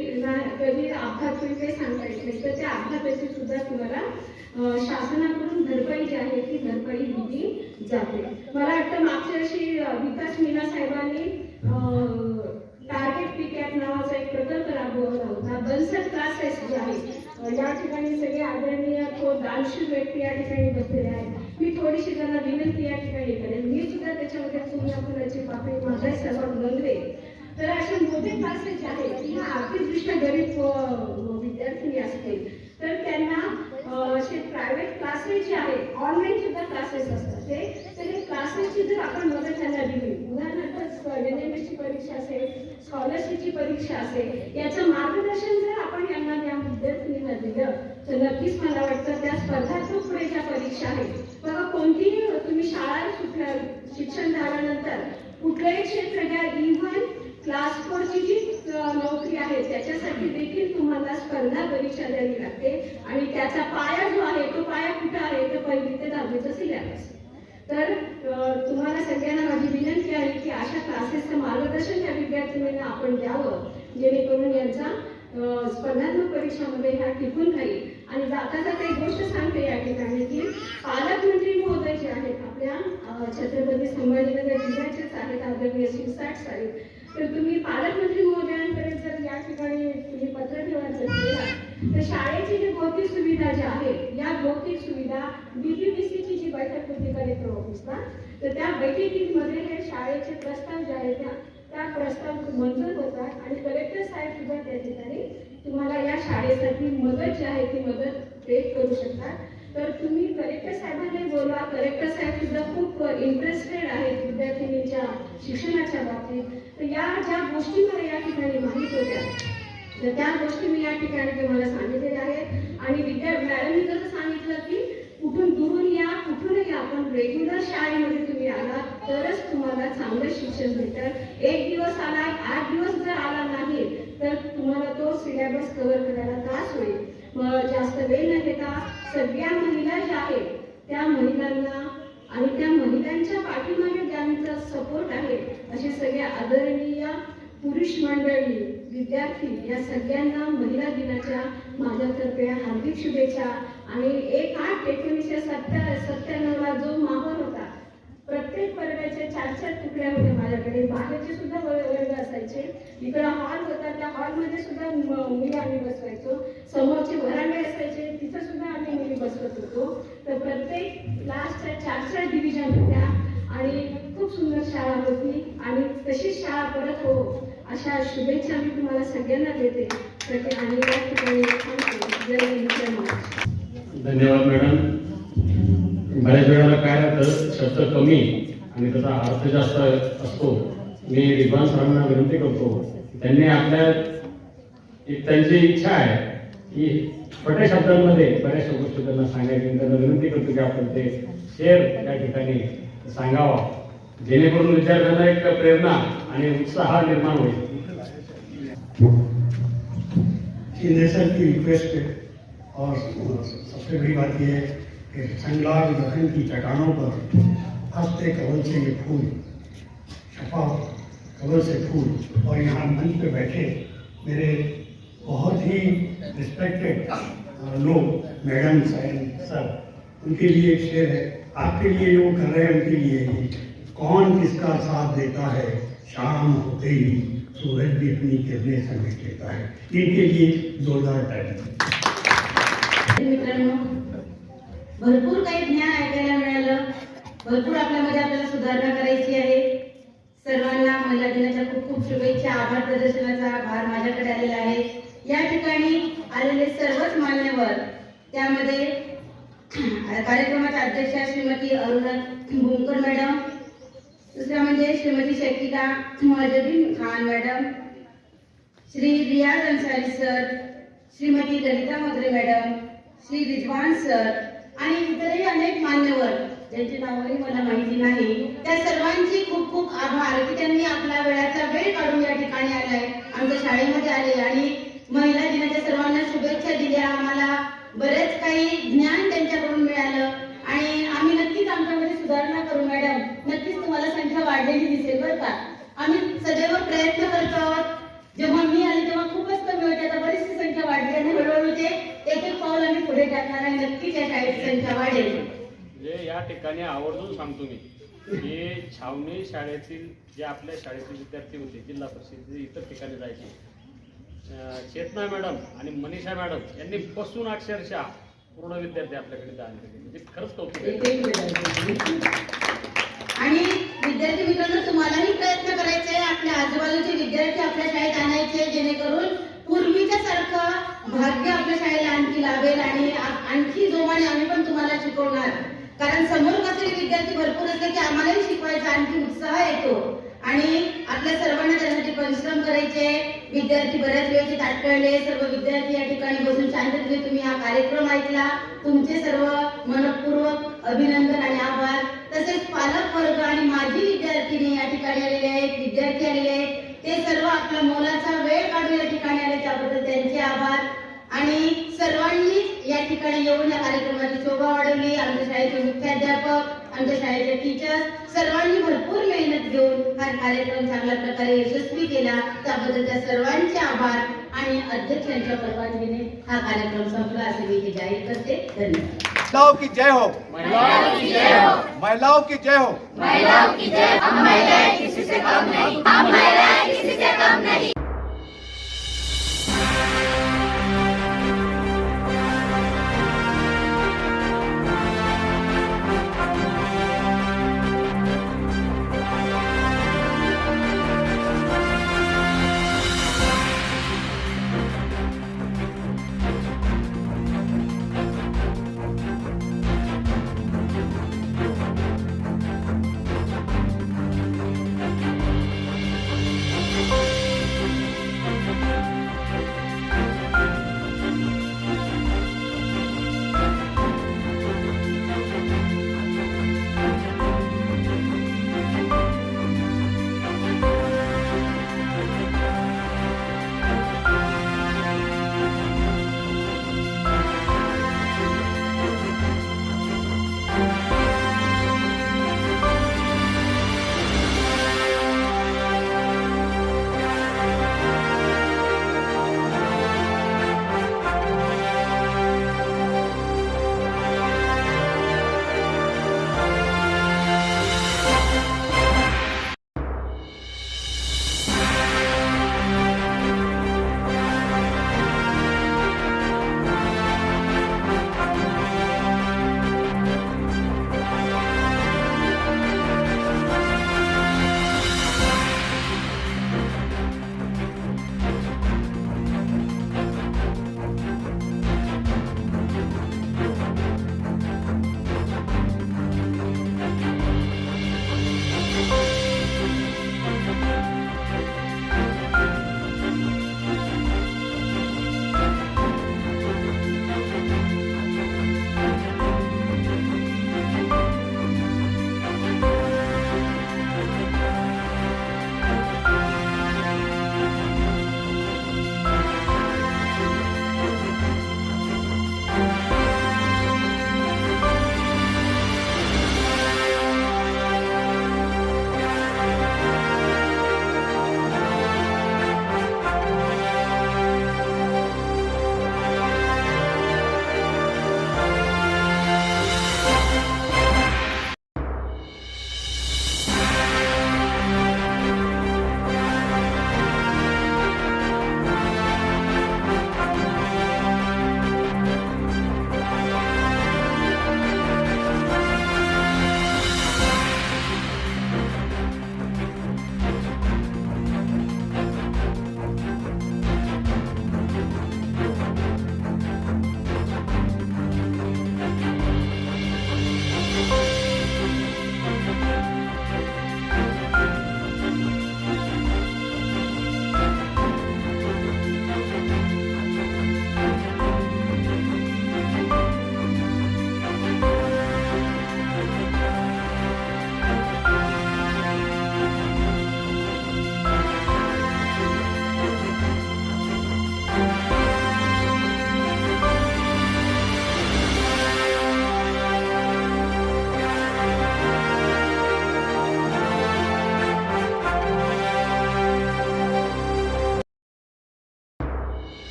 अपघात होईल काही सांगता येत नाही, तर त्या अपघाताची सुद्धा तुम्हाला शासनाकडून भरपाई जी आहे ती भरपाई दिली जाते. मला वाटतं मागच्या वर्षी विकास मीना साहेबांनी टार्गेट पीकॅप नावाचा एक प्रकल्प राबवला होता. 62 क्लासेस जे आहे या ठिकाणी सगळे आदरणीय दानशूर व्यक्ती या ठिकाणी बसलेले आहेत. मी थोडीशी त्यांना विनंती या ठिकाणी करेन, मी सुद्धा त्याच्यामध्ये फुलाची पाकळी माझा सहभाग नोंदवेल. तर अशा मोठे क्लासेस जे आहेत किंवा आर्थिकदृष्ट्या गरीब विद्यार्थी असतील तर त्यांना असे प्रायव्हेट क्लासेस जे आहेत ऑनलाईन सुद्धा क्लासेस असतात ते क्लासेसची जर आपण मदत त्यांना दिली, उदाहरणार्थ NMSची परीक्षा असेल, स्कॉलरशिपची परीक्षा असेल, याचं मार्गदर्शन जर आपण यांना त्या विद्यार्थ्यांना दिलं तर नक्कीच मला वाटतं त्या स्पर्धात्मक पुढे ज्या परीक्षा आहेत बघा, कोणतीही तुम्ही शाळा सुटल्या शिक्षण झाल्यानंतर कुठलंही क्षेत्र घ्या, इव्हन क्लास 4ची जी नोकरी आहे त्याच्यासाठी देखील तुम्हाला स्पर्धा परीक्षा द्यावी लागते आणि त्याचा पाया जो आहे तो पाया कुठं आहे तर 1ली ते 10वीचं सिलेबस. तर तुम्हाला सगळ्यांना माझी विनंती आहे की अशा क्लासेसचं मार्गदर्शन त्या विद्यार्थ्यांना आपण द्यावं जेणेकरून यांचा स्पर्धात्मक परीक्षामध्ये ह्या टिकून राहील. आणि जाता जाता एक गोष्ट सांगते या ठिकाणी की पालकमंत्री महोदय जे आहेत आपल्या छत्रपती संभाजीनगर जिल्ह्याचेच आहेत, आदरणीय शिरसाट साहेब, तर तुम्ही पालकमंत्री महोदयांकडे जर या ठिकाणी तुम्ही पत्रव्यवहार जर केला तर शाळेची जी भौतिक सुविधा ज्या आहेत या भौतिक सुविधा BPPCची जी बैठक होती कलेक्टर ऑफिसला, तर त्या बैठकीमध्ये हे शाळेचे प्रस्ताव जे आहेत त्या प्रस्ताव मंजूर होतात आणि कलेक्टर साहेब सुद्धा त्या ठिकाणी तुम्हाला या शाळेसाठी मदत जी आहे ती मदत ते करू शकतात. तर तुम्ही कलेक्टर साहेबांनी बोलवा. कलेक्टर साहेब सुद्धा खूप इंटरेस्टेड आहेत विद्यार्थिनींच्या शिक्षणाच्या बाबतीत. तर या ज्या गोष्टी मला या ठिकाणी माहीत होत्या तर त्या गोष्टी मी या ठिकाणी तुम्हाला सांगितलेल्या आहेत. आणि मॅडमनी जसं सांगितलं की कुठून दुरून या कुठूनही आपण रेग्युलर शाळेमध्ये तुम्ही आला तरच तुम्हाला चांगलं शिक्षण भेटेल. एक दिवस आला 8 दिवस जर आला नाही तर तुम्हाला तो सिलेबस कव्हर करायला त्रास होईल. मग जास्त वेळ न घेता सगळ्या महिला ज्या आहेत त्या महिलांना आणि त्या महिलांच्या पाठीमागे ज्यांचा सपोर्ट आहे असे सगळ्या आदरणीय पुरुष मंडळी विद्यार्थी या सगळ्यांना महिला दिनाच्या माझ्यातर्फे हार्दिक शुभेच्छा. आणि 1/8/1997 जो माहोल होता प्रत्येक वर्गाचे 4-4 तुकड्या होत्या माझ्याकडे, बाहेरचे सुद्धा वर्ग असायचे, इकडे हॉल होता त्या हॉलमध्ये सुद्धा मुली आम्ही बसवायचो, समोरचे व्हरांडे असायचे तिथं सुद्धा आम्ही मुली बसवत होतो. तर प्रत्येक क्लासच्या 4-4 डिव्हिजन होत्या आणि खूप सुंदर शाळा होती आणि तशीच शाळा परत हो अशा शुभेच्छा मी तुम्हाला सगळ्यांना देते. आणि या ठिकाणी थांबते. जय हिंद, जय महाराष्ट्र. धन्यवाद मॅडम. बऱ्याच वेळेला काय राहतं शब्द कमी आणि त्याचा अर्थ जास्त असतो. मी विद्वान सरांना विनंती करतो त्यांनी आपल्या एक त्यांची इच्छा आहे की छोट्या शब्दांमध्ये बऱ्याचशा गोष्टी त्यांना सांगायची. त्यांना विनंती करतो की आपण ते शेअर त्या ठिकाणी सांगावा जेणेकरून विद्यार्थ्यांना एक प्रेरणा आणि उत्साह निर्माण होईल. सिंहेश्वर की रिक्वेस्ट है और सबसे बड़ी बात यह है कि संगलाग दखन की चट्टानों पर हंसते कवल से ये फूल, शफा कवल से फूल, और यहाँ मंच पे बैठे मेरे बहुत ही रिस्पेक्टेड लोग मैडम सर, उनके लिए एक शेर है. आपके लिए जो कर रहे हैं उनके लिए ही. कौन किसका साथ देता है शाम होते ही सूरज भी अपनी किरणें समेट लेता है. इनके लिए जोरदार ताली. मित्रांनो, भरपूर काही ज्ञान ऐकायला मिळालं, भरपूर आपल्यामध्ये आपल्याला सुधारणा करायची आहे. सर्वांना महिला दिनाच्या खूप खूप शुभेच्छा. आभार प्रदर्शनाचा भार माझ्याकडे आलेला आहे. या ठिकाणी आलेले सर्वच मान्यवर, त्यामध्ये कार्यक्रमाच्या अध्यक्षा श्रीमती अरुणा भूमकर मॅडम, दुसऱ्या म्हणजे श्रीमती शकीला मुअज्जबीन खान मॅडम, श्री रियाज अन्सारी सर, श्रीमती ललिता मोगरे मॅडम, श्री रिजवान सर आणि इतरही अनेक मान्यवर ज्यांची नावही मला माहिती नाही, त्या सर्वांची खूप खूप आभार की त्यांनी आपला वेळाचा वेळ काढून या ठिकाणी आलाय, आमच्या शाळेमध्ये आले आणि महिला दिनाच्या सर्वांना शुभेच्छा दिल्या. आम्हाला बरेच काही ज्ञान त्यांच्याकडून मिळालं आणि आम्ही नक्कीच आमच्यामध्ये सुधारणा करू मॅडम. नक्कीच तुम्हाला संख्या वाढलेली दिसेल बरं का. आम्ही सदैव प्रयत्न करतो आहोत. जेव्हा मी आले तेव्हा खूपच कमी होते, आता बरीचशी संख्या वाढली आणि हळूहळू ते एक एक पाऊल आम्ही पुढे टाकणार आहे. नक्कीच या शाळेची संख्या वाढेल. म्हणजे या ठिकाणी आवर्जून सांगतो मी की छावणी शाळेतील जे आपल्या शाळेतील विद्यार्थी होते, जिल्हा परिषद इतर ठिकाणी जायचे, चेतना मॅडम आणि मनीषा मॅडम यांनी बसून अक्षरशः पूर्ण विद्यार्थी आपल्याकडे आणले. म्हणजे खरंच कौतुक आहे. आणि विद्यार्थी मित्रांनो, तुम्हालाही प्रयत्न करायचे आपल्या आजूबाजूचे विद्यार्थी आपल्या शाळेत आणायचे, जेणेकरून पूर्वीच्या सारखं भाग्य आपल्या शाळेला आणखी लाभेल आणि आणखी जोमाने आम्ही पण तुम्हाला शिकवणार. कारण समोर कसले विद्यार्थी भरपूर असले की आम्हालाही शिकवायचा आणखी उत्साह येतो आणि आपल्या सर्वांना त्यासाठी परिश्रम करायचे. विद्यार्थी बऱ्याच वेळेचे ताटकळले, सर्व विद्यार्थी या ठिकाणी बसून शांततेने तुम्ही हा कार्यक्रम ऐकला. तुमचे सर्व मनपूर्वक अभिनंदन आणि आभार. तसेच पालक वर्ग आणि माजी विद्यार्थिनी या ठिकाणी आलेले आहेत, विद्यार्थी आलेले आहेत, ते सर्व आपला मोलाचा वेळ काढून या ठिकाणी आले, त्याबद्दल त्यांचे आभार. आणि सर्वांनीच या ठिकाणी येऊन या कार्यक्रमाची शोभा वाढवली. आमच्या शाळेचे मुख्याध्यापक, आमच्या शाळेचे टीचर्स सर्वांनी भरपूर मेहनत घेऊन हा कार्यक्रम चांगल्या प्रकारे यशस्वी केला, त्याबद्दल त्या सर्वांचे आभार. आणि अध्यक्षांच्या परवानगीने हा कार्यक्रम संपला असे मी इथे जाहीर करते. धन्यवाद. महिलाओं की जय हो. महिलाओं की जय हो. महिलाओं की जय हो. महिलाओं की जय. हम महिलाएं किसी से कम नहीं. हम महिलाएं किसी से कम नहीं.